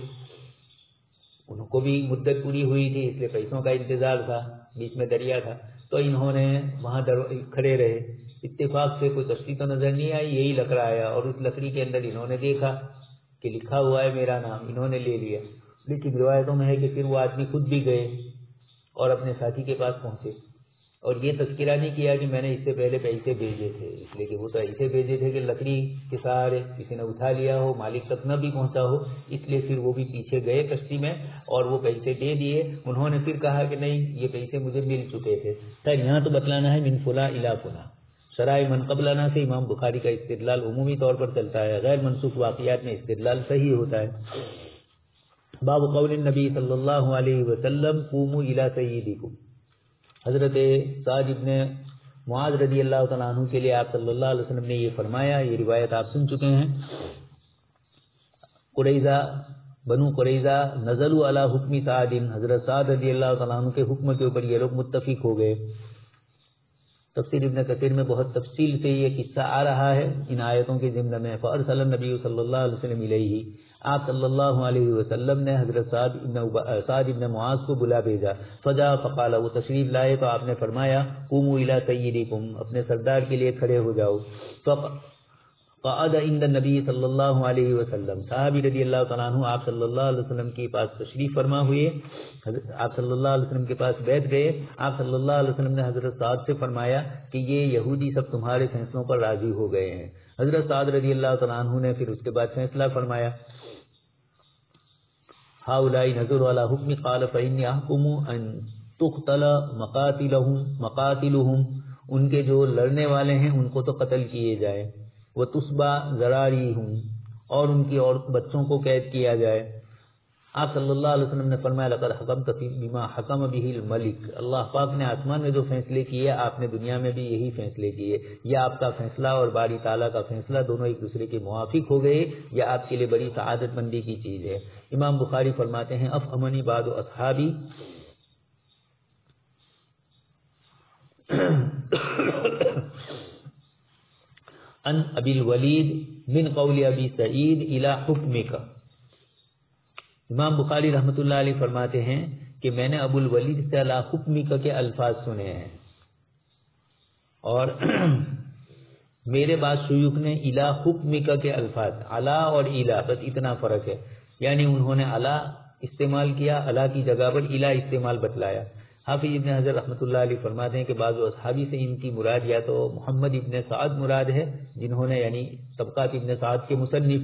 ان کو بھی مدت پوری ہوئی تھی، اس لیے پیسوں کا انتظار تھا، بیچ میں دریا تھا، تو انہوں نے وہاں کھڑے رہے۔ اتفاق سے کوئی کشتی تو نظر نہیں آئی، یہی لکڑا آیا اور اس لکڑی کے اندر انہوں نے دیکھا کہ لکھا ہوا ہے میرا نام، انہوں نے لے لیا۔ لیکن روایتوں میں ہے کہ پھر وہ آدمی خود بھی گئے اور اپنے ساتھی کے پاس پہنچے اور یہ تذکرہ نہیں کیا کہ میں نے اس سے پہلے پیسے بھیجے تھے، اس لیے کہ وہ تو ایسے بھیجے تھے کہ لکڑی کے سہارے کسی نے اٹھا لیا ہو، مالک تک نہ بھی پہنچا ہو، اس لیے پھر وہ بھی پیچھے گئے کشتی میں اور وہ پیسے دے دیے۔ انہوں نے پھر کہا کہ نہیں، یہ پیسے مجھے مل چکے تھے۔ خیر یہاں تو بتلانا ہے من فلاں الی فلاں، شرائع من قبلنا سے امام بخاری کا استدلال عمومی طور پر چلتا ہے، غیر منسوخ واقعات میں استدلال صحیح ہوتا ہے۔ باب قول النبی صلی اللہ علیہ وسلم قوموا الی سیدکم، حضرت سعد ابن معاذ رضی اللہ تعالیٰ عنہ کے لیے آپ صلی اللہ علیہ وسلم نے یہ فرمایا، یہ روایت آپ سن چکے ہیں۔ قریظہ، بنو قریظہ نزلوا علی حکم سعد، حضرت سعد رضی اللہ تعالیٰ عنہ کے حکم کے اوپر یہ لوگ متفق ہو گئے۔ تفسیر ابن کثیر میں بہت تفصیل سے یہ قصہ آ رہا ہے ان آیتوں کے ضمن میں۔ فارسل النبی صلی اللہ علیہ وسلم الیہ، آپ صلی اللہ علیہ وسلم نے حضرت سعد ابن معاذ کو بلا بھیجا۔ فجاء فقال، وہ تشریف لائے تو آپ نے فرمایا قوموا الی سیدکم، اپنے سردار کے لیے کھڑے ہو جاؤ۔ فقعد عند النبی صلی اللہ علیہ وسلم، صحابی رضی اللہ تعالیٰ عنہ آپ صلی اللہ علیہ وسلم کے پاس تشریف فرما ہوئے، آپ صلی اللہ علیہ وسلم کے پاس بیٹھ گئے۔ آپ صلی اللہ علیہ وسلم نے حضرت سعد سے فرمایا کہ یہ یہودی سب تمہارے فیصلوں پر راضی ہو گئے ہیں۔ حضرت سعد رضی اللہ تعالیٰ عنہ نے پھر اس کے بعد فیصلہ فرمایا، هؤلاء نظروا على حکم قال فإني أحكم أن تقتل مقاتلهم، ان کے جو لڑنے والے ہیں ان کو تو قتل کیے جائے، وتسبى ذراريهم، اور ان کی اور بچوں کو قید کیا جائے۔ آپ صلی اللہ علیہ وسلم نے فرمایا لقد حکمت بما حکم به الملک، اللہ پاک نے آسمان میں جو فیصلے کیے آپ نے دنیا میں بھی یہی فیصلے کیے۔ یہ آپ کا فیصلہ اور باری تعالیٰ کا فیصلہ دونوں ایک دوسرے کے موافق ہو گئے، یہ آپ کے لیے بڑی سعادت مندی کی چیز ہے۔ امام بخاری فرماتے ہیں افہمنی بعض اصحابی ان ابی الولید من قول ابی سعید الی حکمک، امام بخاری رحمۃ اللہ علیہ فرماتے ہیں کہ میں نے ابو الولید سے الی حکمک کے الفاظ سنے ہیں، اور میرے بعد شیوخ نے الی حکمک کے الفاظ، الا اور الا بس اتنا فرق ہے، یعنی انہوں نے الا استعمال کیا، الا کی جگہ پر الا استعمال بتلایا۔ حافظ ابن حجر رحمۃ اللہ علیہ فرماتے ہیں کہ بعض اصحابی سے ان کی مراد یا تو محمد ابن سعد مراد ہے، جنہوں نے یعنی طبقات ابن سعد کے مصنف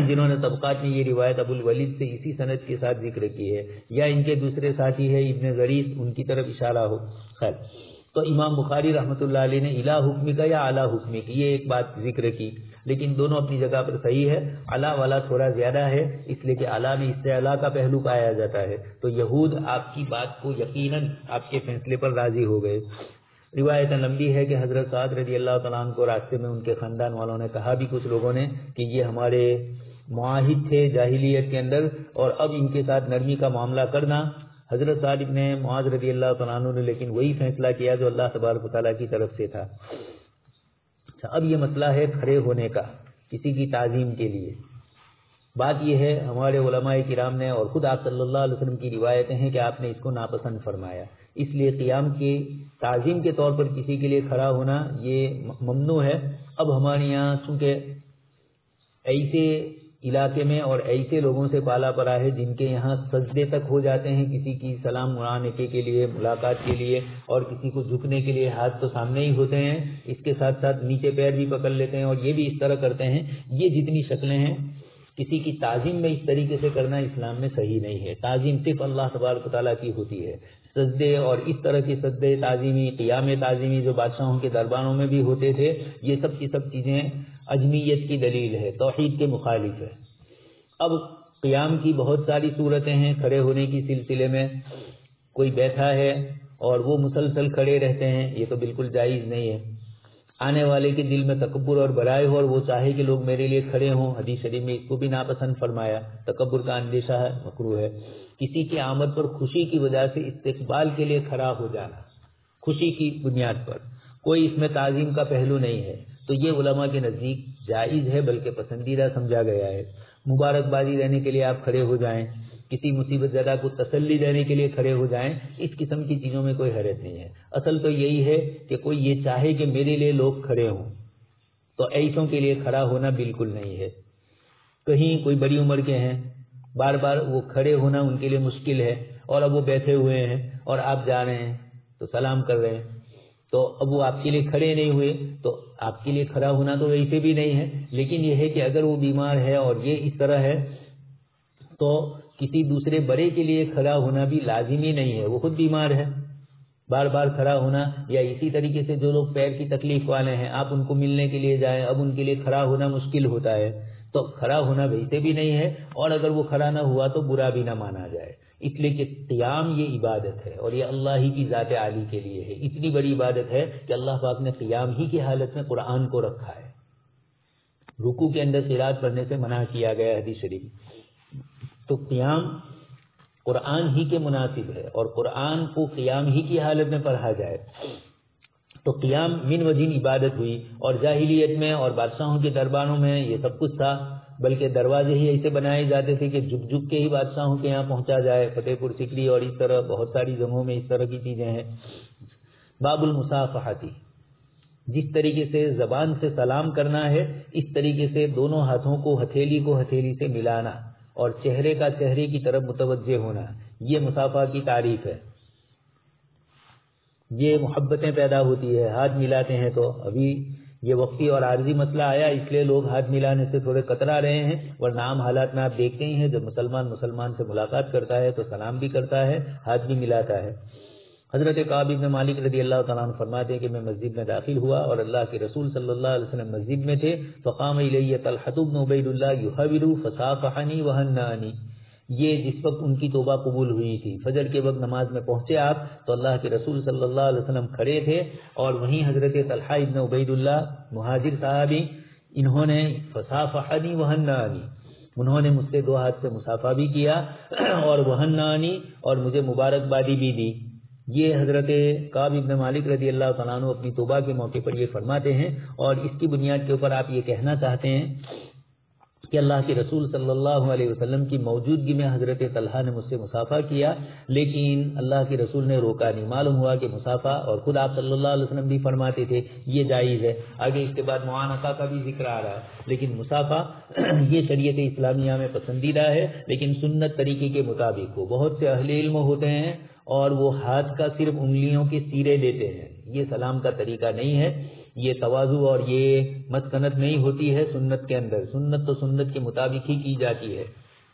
جنہوں نے طبقات میں یہ روایت ابو الولید سے اسی سند کے ساتھ ذکر کی ہے، یا ان کے دوسرے ساتھی ہے ابن غریث، ان کی طرف اشارہ ہو۔ خیر، تو امام بخاری رحمۃ اللہ علیہ نے الا حکمک یا اعلی حکمک یہ ایک بات ذکر کی، لیکن دونوں اپنی جگہ پر صحیح ہے۔ اعلیٰ والا تھوڑا زیادہ ہے، اس لیے کہ اعلیٰ میں اس سے اعلیٰ کا پہلو پایا جاتا ہے، تو یہود آپ کی بات کو یقیناً آپ کے فیصلے پر راضی ہو گئے۔ روایت لمبی ہے کہ حضرت سعد رضی اللہ تعالیٰ عنہ کو راستے میں ان کے خاندان والوں نے کہا بھی، کچھ لوگوں نے، کہ یہ ہمارے معاہد تھے جاہلیت کے اندر اور اب ان کے ساتھ نرمی کا معاملہ کرنا۔ حضرت سعد ابن معاذ رضی اللہ تعالیٰ عنہ نے لیکن وہی فیصلہ کیا جو اللہ تبارک و تعالیٰ کی طرف سے تھا۔ اب یہ مسئلہ ہے کھڑے ہونے کا کسی کی تعظیم کے لیے۔ بات یہ ہے ہمارے علماء کرام نے اور خود آپ صلی اللہ علیہ وسلم کی روایتیں ہیں کہ آپ نے اس کو ناپسند فرمایا، اس لیے قیام کی تعظیم کے طور پر کسی کے لیے کھڑا ہونا یہ ممنوع ہے۔ اب ہمارے یہاں چونکہ ایسے علاقے میں اور ایسے لوگوں سے پالا پڑا ہے جن کے یہاں سجدے تک ہو جاتے ہیں کسی کی سلام اڑانے کے لیے، ملاقات کے لیے، اور کسی کو جھکنے کے لیے ہاتھ تو سامنے ہی ہوتے ہیں، اس کے ساتھ ساتھ نیچے پیر بھی پکڑ لیتے ہیں اور یہ بھی اس طرح کرتے ہیں۔ یہ جتنی شکلیں ہیں کسی کی تعظیم میں اس طریقے سے کرنا اسلام میں صحیح نہیں ہے۔ تعظیم صرف اللہ تبارک و تعالیٰ کی ہوتی ہے۔ سجدے اور اس طرح کے سجدے تعظیمی، قیام تعظیمی جو بادشاہوں کے درباروں میں بھی ہوتے تھے، یہ سب کی سب چیزیں عجمیت کی دلیل ہے، توحید کے مخالف ہے۔ اب قیام کی بہت ساری صورتیں ہیں کھڑے ہونے کی سلسلے میں، کوئی بیٹھا ہے اور وہ مسلسل کھڑے رہتے ہیں، یہ تو بالکل جائز نہیں ہے۔ آنے والے کے دل میں تکبر اور بڑائی ہو اور وہ چاہے کہ لوگ میرے لیے کھڑے ہوں، حدیث شریف میں اس کو بھی ناپسند فرمایا، تکبر کا اندیشہ ہے، مکروہ ہے۔ کسی کی آمد پر خوشی کی وجہ سے استقبال کے لیے کھڑا ہو جانا، خوشی کی بنیاد پر، کوئی اس میں تعظیم کا پہلو نہیں ہے، تو یہ علماء کے نزدیک جائز ہے، بلکہ پسندیدہ سمجھا گیا ہے۔ مبارکبادی دینے کے لیے آپ کھڑے ہو جائیں، کسی مصیبت زدہ کو تسلی دینے کے لیے کھڑے ہو جائیں، اس قسم کی چیزوں میں کوئی حرج نہیں ہے۔ اصل تو یہی ہے کہ کوئی یہ چاہے کہ میرے لیے لوگ کھڑے ہوں، تو ایسوں کے لیے کھڑا ہونا بالکل نہیں ہے۔ کہیں کوئی بڑی عمر کے ہیں، بار بار وہ کھڑے ہونا ان کے لیے مشکل ہے، اور اب وہ بیٹھے ہوئے ہیں اور آپ جا رہے ہیں تو سلام کر رہے ہیں، تو اب وہ آپ کے لیے کھڑے نہیں ہوئے، تو آپ کے لیے کھڑا ہونا تو ویسے بھی نہیں ہے۔ لیکن یہ ہے کہ اگر وہ بیمار ہے اور یہ اس طرح ہے تو کسی دوسرے بڑے کے لیے کھڑا ہونا بھی لازمی نہیں ہے، وہ خود بیمار ہے۔ بار بار کھڑا ہونا، یا اسی طریقے سے جو لوگ پیر کی تکلیف والے ہیں، آپ ان کو ملنے کے لیے جائیں، اب ان کے لیے کھڑا ہونا مشکل ہوتا ہے، تو کھڑا ہونا ویسے بھی نہیں ہے، اور اگر وہ کھڑا نہ ہوا تو برا بھی نہ مانا جائے، اس لیے کہ قیام یہ عبادت ہے اور یہ اللہ ہی کی ذات عالی کے لیے ہے۔ اتنی بڑی عبادت ہے کہ اللہ پاک نے قیام ہی کی حالت میں قرآن کو رکھا ہے، رکوع کے اندر قرات پڑھنے سے منع کیا گیا ہے حدیث شریف۔ تو قیام قرآن ہی کے مناسب ہے، اور قرآن کو قیام ہی کی حالت میں پڑھا جائے تو قیام من وجہ عبادت ہوئی۔ اور جاہلیت میں اور بادشاہوں کے درباروں میں یہ سب کچھ تھا، بلکہ دروازے ہی ایسے بنائے جاتے تھے کہ جھک جھک کے ہی بادشاہوں کے یہاں پہنچا جائے، فتح پور سکری اور اس طرح بہت ساری جگہوں میں اس طرح کی چیزیں ہیں۔ باب المصافحتی، جس طریقے سے زبان سے سلام کرنا ہے، اس طریقے سے دونوں ہاتھوں کو ہتھیلی سے ملانا اور چہرے کا چہرے کی طرف متوجہ ہونا، یہ مصافحہ کی تعریف ہے۔ یہ محبتیں پیدا ہوتی ہے، ہاتھ ملاتے ہیں تو ابھی یہ وقتی اور عارضی مسئلہ آیا، اس لیے لوگ ہاتھ ملانے سے تھوڑے کترا رہے ہیں، ورنہ عام حالات میں آپ دیکھتے ہی ہیں جب مسلمان سے ملاقات کرتا ہے تو سلام بھی کرتا ہے، ہاتھ بھی ملاتا ہے۔ حضرت کعب بن مالک رضی اللہ تعالیٰ عنہ فرماتے ہیں کہ میں مسجد میں داخل ہوا اور اللہ کے رسول صلی اللہ علیہ وسلم مسجد میں تھے، فقام الیہ طلحۃ بن عبید اللہ یحاور فصافحنی وہنانی۔ یہ جس وقت ان کی توبہ قبول ہوئی تھی، فجر کے وقت نماز میں پہنچے آپ تو اللہ کے رسول صلی اللہ علیہ وسلم کھڑے تھے، اور وہیں حضرت طلحہ ابن عبید اللہ مہاجر صحابی، انہوں نے فصافحنی وہنانی، انہوں نے مجھ سے دو ہاتھ سے مصافحہ بھی کیا اور وہنانی، اور مجھے مبارکبادی بھی دی۔ یہ حضرت کعب بن مالک رضی اللہ تعالیٰ عنہ اپنی توبہ کے موقع پر یہ فرماتے ہیں، اور اس کی بنیاد کے اوپر آپ یہ کہنا چاہتے ہیں کہ اللہ کے رسول صلی اللہ علیہ وسلم کی موجودگی میں حضرت طلحہ نے مجھ سے مصافحہ کیا، لیکن اللہ کے رسول نے روکا نہیں۔ معلوم ہوا کہ مصافحہ، اور خود آپ صلی اللہ علیہ وسلم بھی فرماتے تھے یہ جائز ہے۔ آگے اس کے بعد معانقہ کا بھی ذکر آ رہا ہے، لیکن مصافحہ یہ شریعت اسلامیہ میں پسندیدہ ہے، لیکن سنت طریقے کے مطابق ہو۔ بہت سے اہل علم ہوتے ہیں اور وہ ہاتھ کا صرف انگلیوں کے سیرے لیتے ہیں، یہ سلام کا طریقہ نہیں ہے، یہ تواضع اور یہ مسکنت نہیں ہوتی ہے سنت کے اندر۔ سنت تو سنت کے مطابق ہی کی جاتی ہے۔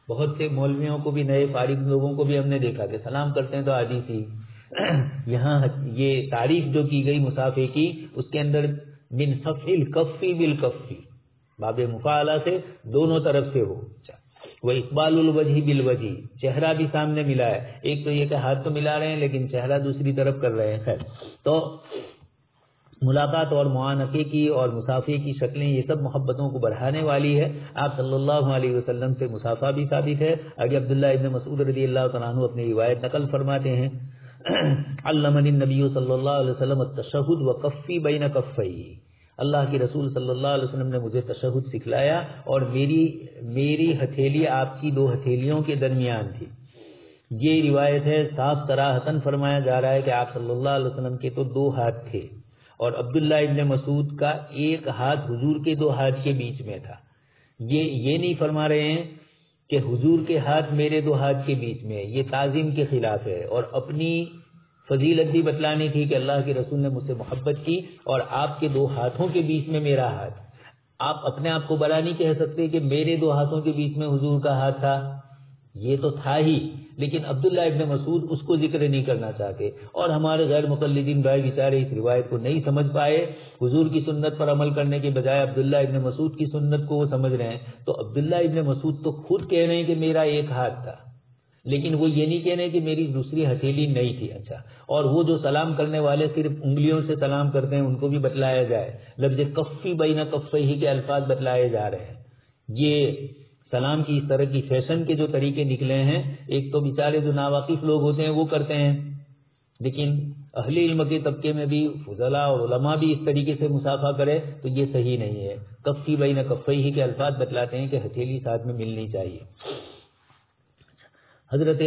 بہت سے مولویوں کو بھی، نئے فارغ لوگوں کو بھی ہم نے دیکھا کہ سلام کرتے ہیں تو عادی سی، یہاں یہ تعریف جو کی گئی مصافحے کی، اس کے اندر من صفح الکفی بالکفی، باب مفاعلہ سے دونوں طرف سے ہو، وہ اقبال الوجہ بالوجہ، چہرہ بھی سامنے ملا ہے۔ ایک تو یہ کہ ہاتھ تو ملا رہے ہیں لیکن چہرہ دوسری طرف کر رہے ہیں۔ خیر، تو ملاقات اور معانقے کی اور مصافحے کی شکلیں یہ سب محبتوں کو بڑھانے والی ہے۔ آپ صلی اللہ علیہ وسلم سے مصافحہ بھی ثابت ہے۔ آگے عبداللہ ابن مسعود رضی اللہ تعالیٰ عنہ اپنی روایت نقل فرماتے ہیں، علمنی النبی صلی اللہ علیہ وسلم التشہد وکفی بین کفیہ، اللہ کے رسول صلی اللہ علیہ وسلم نے مجھے تشہد سکھلایا اور میری ہتھیلی آپ کی دو ہتھیلیوں کے درمیان تھی۔ یہ روایت ہے، صاف صراحتاً فرمایا جا رہا ہے کہ آپ صلی اللہ علیہ وسلم کے تو دو ہاتھ تھے، اور عبداللہ ابن مسعود کا ایک ہاتھ حضور کے دو ہاتھ کے بیچ میں تھا۔ یہ نہیں فرما رہے ہیں کہ حضور کے ہاتھ میرے دو ہاتھ کے بیچ میں، یہ تعظیم کے خلاف ہے، اور اپنی فضیلت بھی بتلانی تھی کہ اللہ کے رسول نے مجھ سے محبت کی اور آپ کے دو ہاتھوں کے بیچ میں میرا ہاتھ۔ آپ اپنے آپ کو بڑا نہیں کہہ سکتے کہ میرے دو ہاتھوں کے بیچ میں حضور کا ہاتھ تھا، یہ تو تھا ہی، لیکن عبداللہ ابن مسعود اس کو ذکر نہیں کرنا چاہتے، اور ہمارے غیر مقلدین بھائی بیچارے اس روایت کو نہیں سمجھ پائے، حضور کی سنت پر عمل کرنے کے بجائے عبداللہ ابن مسعود کی سنت کو وہ سمجھ رہے ہیں۔ تو عبداللہ ابن مسعود تو خود کہہ رہے ہیں کہ میرا ایک ہاتھ تھا، لیکن وہ یہ نہیں کہہ رہے کہ میری دوسری ہتھیلی نہیں تھی۔ اچھا، اور وہ جو سلام کرنے والے صرف انگلیوں سے سلام کرتے ہیں ان کو بھی بتلایا جائے، لفظ کفی بین کفیہ کے الفاظ بتلائے جا رہے ہیں۔ یہ سلام کی اس طرح کی فیشن کے جو طریقے نکلے ہیں، ایک تو بیچارے جو ناواقف لوگ ہوتے ہیں وہ کرتے ہیں، لیکن اہل علم کے طبقے میں بھی فضلاء اور علماء بھی اس طریقے سے مصافحہ کرے تو یہ صحیح نہیں ہے۔ کفی بین کفیہ کے الفاظ بتلاتے ہیں کہ ہتھیلی ساتھ میں ملنی چاہیے۔ حضرت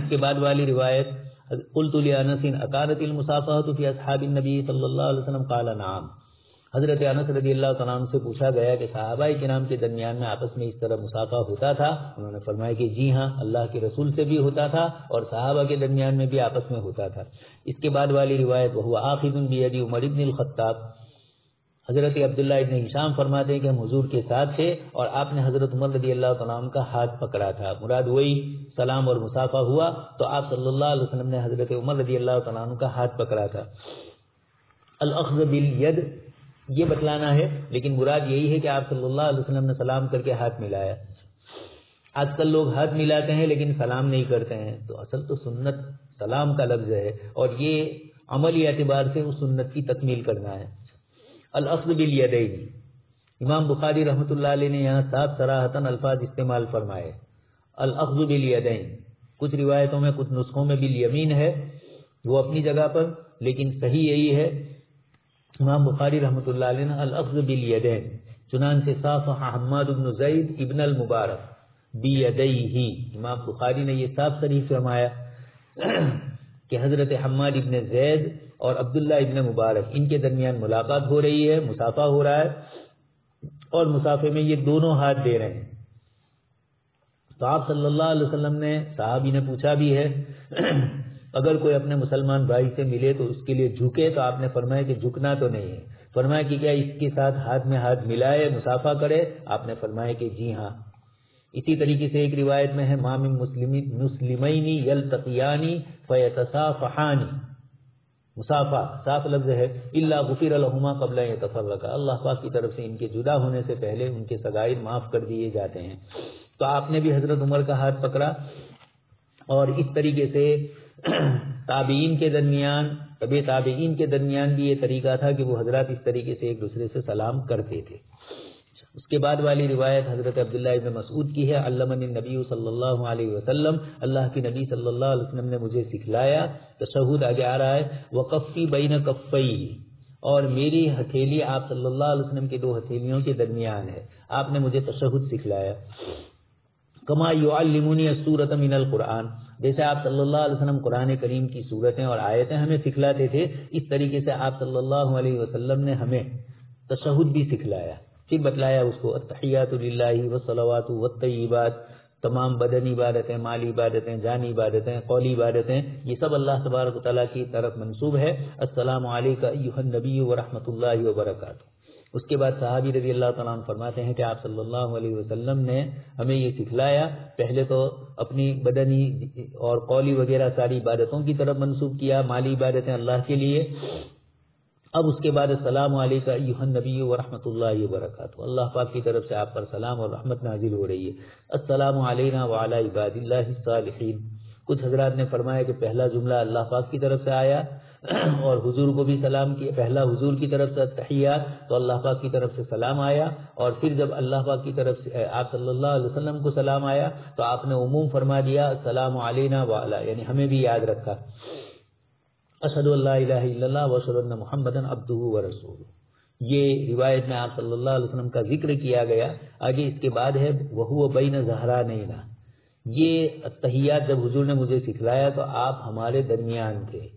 کے بعد والی روایت قلت لانس اکانت المصافحۃ فی اصحاب النبی صلی اللہ علیہ وسلم قال نعم، حضرت انس رضی اللہ تعالیٰ عنہ سے پوچھا گیا کہ صحابہ کرام کے درمیان میں آپس میں اس طرح مصافحہ ہوتا تھا؟ انہوں نے فرمایا کہ جی ہاں، اللہ کے رسول سے بھی ہوتا تھا اور صحابہ کے درمیان میں بھی آپس میں ہوتا تھا۔ اس کے بعد والی روایت وہو آخذ بید عمر بن الخطاب، حضرت عبداللہ ابن ہشام فرماتے ہیں کہ ہم حضور کے ساتھ تھے اور آپ نے حضرت عمر رضی اللہ تعالیٰ عنہ کا ہاتھ پکڑا تھا، مراد وہی سلام اور مصافحہ ہوا تو آپ صلی اللہ علیہ وسلم نے حضرت عمر رضی اللہ تعالیٰ عنہ کا ہاتھ پکڑا تھا۔ الاخذ بالید یہ بتلانا ہے، لیکن مراد یہی ہے کہ آپ صلی اللہ علیہ وسلم نے سلام کر کے ہاتھ ملایا۔ آج کل لوگ ہاتھ ملاتے ہیں لیکن سلام نہیں کرتے ہیں، تو اصل تو سنت سلام کا لفظ ہے اور یہ عملی اعتبار سے اس سنت کی تکمیل کرنا ہے۔ الاخذ بالیدین، امام بخاری رحمۃ اللہ علیہ نے یہاں صاف صراحتاً الفاظ استعمال فرمائے، الاخذ بالیدین۔ کچھ روایتوں میں کچھ نسخوں میں بالیمین ہے، وہ اپنی جگہ پر، لیکن صحیح یہی ہے امام بخاری رحمۃ اللہ علیہ نے الاخذ بالیدین، چنانچہ صافح حماد بن زید ابن المبارک بیدیہ، امام بخاری نے یہ صاف صریح فرمایا کہ حضرت حماد ابن زید اور عبداللہ ابن مبارک ان کے درمیان ملاقات ہو رہی ہے، مصافحہ ہو رہا ہے اور مصافحے میں یہ دونوں ہاتھ دے رہے ہیں۔ تو آپ صلی اللہ علیہ وسلم نے، صحابی نے پوچھا بھی ہے اگر کوئی اپنے مسلمان بھائی سے ملے تو اس کے لیے جھکے، تو آپ نے فرمایا کہ جھکنا تو نہیں ہے، فرمایا کہ کیا اس کے ساتھ ہاتھ میں ہاتھ ملائے مصافحہ کرے؟ آپ نے فرمایا کہ جی ہاں۔ اسی طریقے سے ایک روایت میں ہے ما من مسلمین یلتقیان فیتصافحان، مصافحہ صاف لفظ ہے، الا غفر لہما قبل ان یتفرقا، اللہ پاک کی طرف سے ان کے جدا ہونے سے پہلے ان کے سغائر معاف کر دیے جاتے ہیں۔ تو آپ نے بھی حضرت عمر کا ہاتھ پکڑا اور اس طریقے سے تابعین کے درمیان، طبع تابعین کے درمیان بھی یہ طریقہ تھا کہ وہ حضرات اس طریقے سے ایک دوسرے سے سلام کرتے تھے۔ اس کے بعد والی روایت حضرت عبداللہ ابن مسعود کی ہے، علمنی النبی صلی اللہ علیہ وسلم، اللہ کے نبی صلی اللہ علیہ وسلم نے مجھے سکھلایا، تشہد آگے آ رہا ہے، وقفی بین کفی، اور میری ہتھیلی آپ صلی اللہ علیہ وسلم کے دو ہتھیلیوں کے درمیان ہے، آپ نے مجھے تشہد سکھلایا۔ کما یعلمونی السورۃ من القرآن، جیسے آپ صلی اللہ علیہ وسلم قرآن کریم کی سورتیں اور آیتیں ہمیں سکھلاتے تھے، اس طریقے سے آپ صلی اللہ علیہ وسلم نے ہمیں تشہد بھی سکھلایا۔ پھر بتلایا اس کو التحیات للہ والصلوات والطیبات، تمام بدنی عبادتیں، مالی عبادتیں، جانی عبادتیں، قولی عبادتیں، یہ سب اللہ تبارک و تعالیٰ کی طرف منسوب ہے۔ السلام علیکم ایھا النبی ورحمۃ اللہ وبرکاتہ۔ اس کے بعد صحابی رضی اللہ تعالیٰ عنہ فرماتے ہیں کہ آپ صلی اللہ علیہ وسلم نے ہمیں یہ سکھلایا، پہلے تو اپنی بدنی اور قولی وغیرہ ساری عبادتوں کی طرف منسوب کیا، مالی عبادتیں اللہ کے لیے، اب اس کے بعد السلام علیکم ایھا النبی ورحمۃ اللہ وبرکاتہ، اللہ پاک کی طرف سے آپ پر سلام اور رحمت نازل ہو رہی ہے۔ السلام علینا وعلی عباد اللہ الصالحین، کچھ حضرات نے فرمایا کہ پہلا جملہ اللہ پاک کی طرف سے آیا اور حضور کو بھی سلام کیا، پہلا حضور کی طرف سے التحیات تو اللہ پاک کی طرف سے سلام آیا، اور پھر جب اللہ پاک کی طرف سے آپ صلی اللہ علیہ وسلم کو سلام آیا تو آپ نے عموم فرما دیا السلام علینا وعلی، یعنی ہمیں بھی یاد رکھا۔ اشہد ان لا الہ الا اللہ واشہد ان محمدا عبدہ ورسولہ، یہ روایت میں آپ صلی اللہ علیہ وسلم کا ذکر کیا گیا۔ آگے اس کے بعد ہے وہو بین ظہرانینا، یہ التحیات جب حضور نے مجھے سکھلایا تو آپ ہمارے درمیان تھے،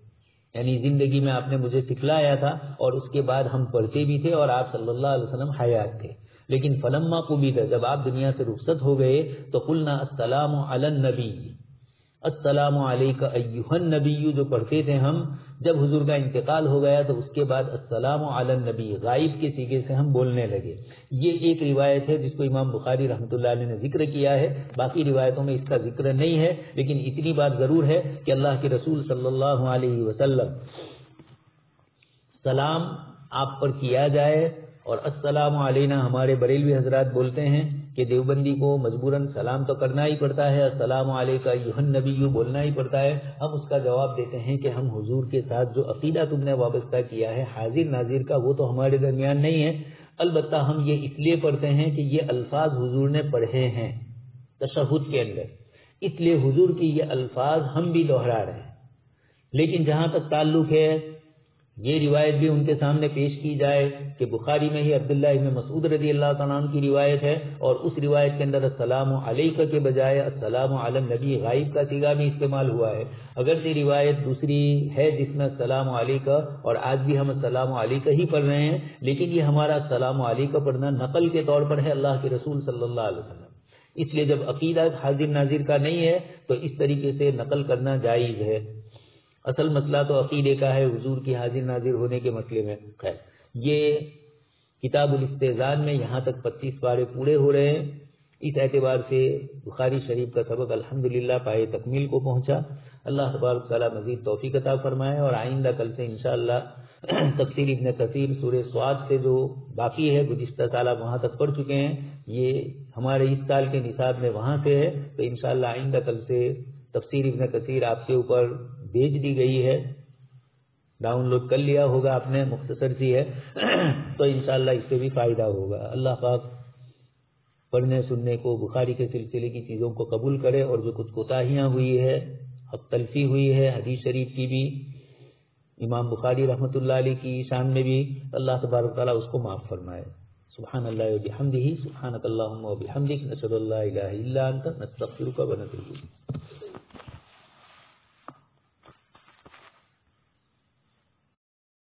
یعنی زندگی میں آپ نے مجھے سکھلایا تھا اور اس کے بعد ہم پڑھتے بھی تھے اور آپ صلی اللہ علیہ وسلم حیات تھے، لیکن فلما قبض، جب آپ دنیا سے رخصت ہو گئے تو قلنا السلام علی النبی، السلام علیک ایھا النبی جو پڑھتے تھے ہم، جب حضور کا انتقال ہو گیا تو اس کے بعد السلام علی النبی غائب کے سیغے سے ہم بولنے لگے۔ یہ ایک روایت ہے جس کو امام بخاری رحمۃ اللہ علیہ نے ذکر کیا ہے، باقی روایتوں میں اس کا ذکر نہیں ہے، لیکن اتنی بات ضرور ہے کہ اللہ کے رسول صلی اللہ علیہ وسلم سلام آپ پر کیا جائے، اور السلام علینا ہمارے بریلوی حضرات بولتے ہیں کہ دیوبندی کو مجبوراً سلام تو کرنا ہی پڑتا ہے، السلام علیکم ایھا النبی بولنا ہی پڑتا ہے۔ ہم اس کا جواب دیتے ہیں کہ ہم حضور کے ساتھ جو عقیدہ تم نے وابستہ کیا ہے حاضر ناظر کا، وہ تو ہمارے درمیان نہیں ہے، البتہ ہم یہ اس لیے پڑھتے ہیں کہ یہ الفاظ حضور نے پڑھے ہیں تشہد کے اندر، اس لیے حضور کی یہ الفاظ ہم بھی دہرا رہے ہیں۔ لیکن جہاں تک تعلق ہے یہ روایت بھی ان کے سامنے پیش کی جائے کہ بخاری میں ہی عبداللہ ابن مسعود رضی اللہ تعالیٰ عنہ کی روایت ہے، اور اس روایت کے اندر السلام علیکہ کے بجائے السلام علی النبی غائب کا صیغہ بھی استعمال ہوا ہے۔ اگر یہ روایت دوسری ہے جس میں السلام علیکہ، اور آج بھی ہم السلام علیکہ ہی پڑھ رہے ہیں، لیکن یہ ہمارا السلام علیکہ پڑھنا نقل کے طور پر ہے اللہ کے رسول صلی اللہ علیہ وسلم، اس لیے جب عقیدہ حاضر ناظر کا نہیں ہے تو اس طریقے سے نقل کرنا جائز ہے۔ اصل مسئلہ تو عقیدے کا ہے، حضور کی حاضر ناظر ہونے کے مسئلے میں۔ خیر، یہ کتاب الاستئذان میں یہاں تک 25 پارے پورے ہو رہے ہیں۔ اس اعتبار سے بخاری شریف کا سبق الحمدللہ پائے تکمیل کو پہنچا۔ اللہ تبارک تعالیٰ مزید توفیق عطا فرمائے، اور آئندہ کل سے انشاءاللہ تفسیر ابن کثیر سورہ سعد سے جو باقی ہے، گزشتہ سال آپ وہاں تک پڑھ چکے ہیں، یہ ہمارے اس سال کے نصاب میں وہاں سے ہے، تو انشاءاللہ آئندہ کل سے تفسیر ابن کثیر آپ کے اوپر بھیج دی گئی ہے، ڈاؤن لوڈ کر لیا ہوگا آپ نے، مختصر سی ہے، تو انشاءاللہ اس سے بھی فائدہ ہوگا۔ اللہ پاک پڑھنے سننے کو بخاری کے سلسلے کی چیزوں کو قبول کرے، اور جو کچھ کوتاہیاں ہوئی ہے، حق تلفی ہوئی ہے حدیث شریف کی بھی، امام بخاری رحمۃ اللہ علیہ کی شان میں بھی، اللہ تبارک تعالیٰ اس کو معاف فرمائے۔ سبحان اللہ و بحمدہ، سبحانک اللہم و بحمدک، نشہد ان لا الہ الا انت، نستغفرک و نتوب الیک۔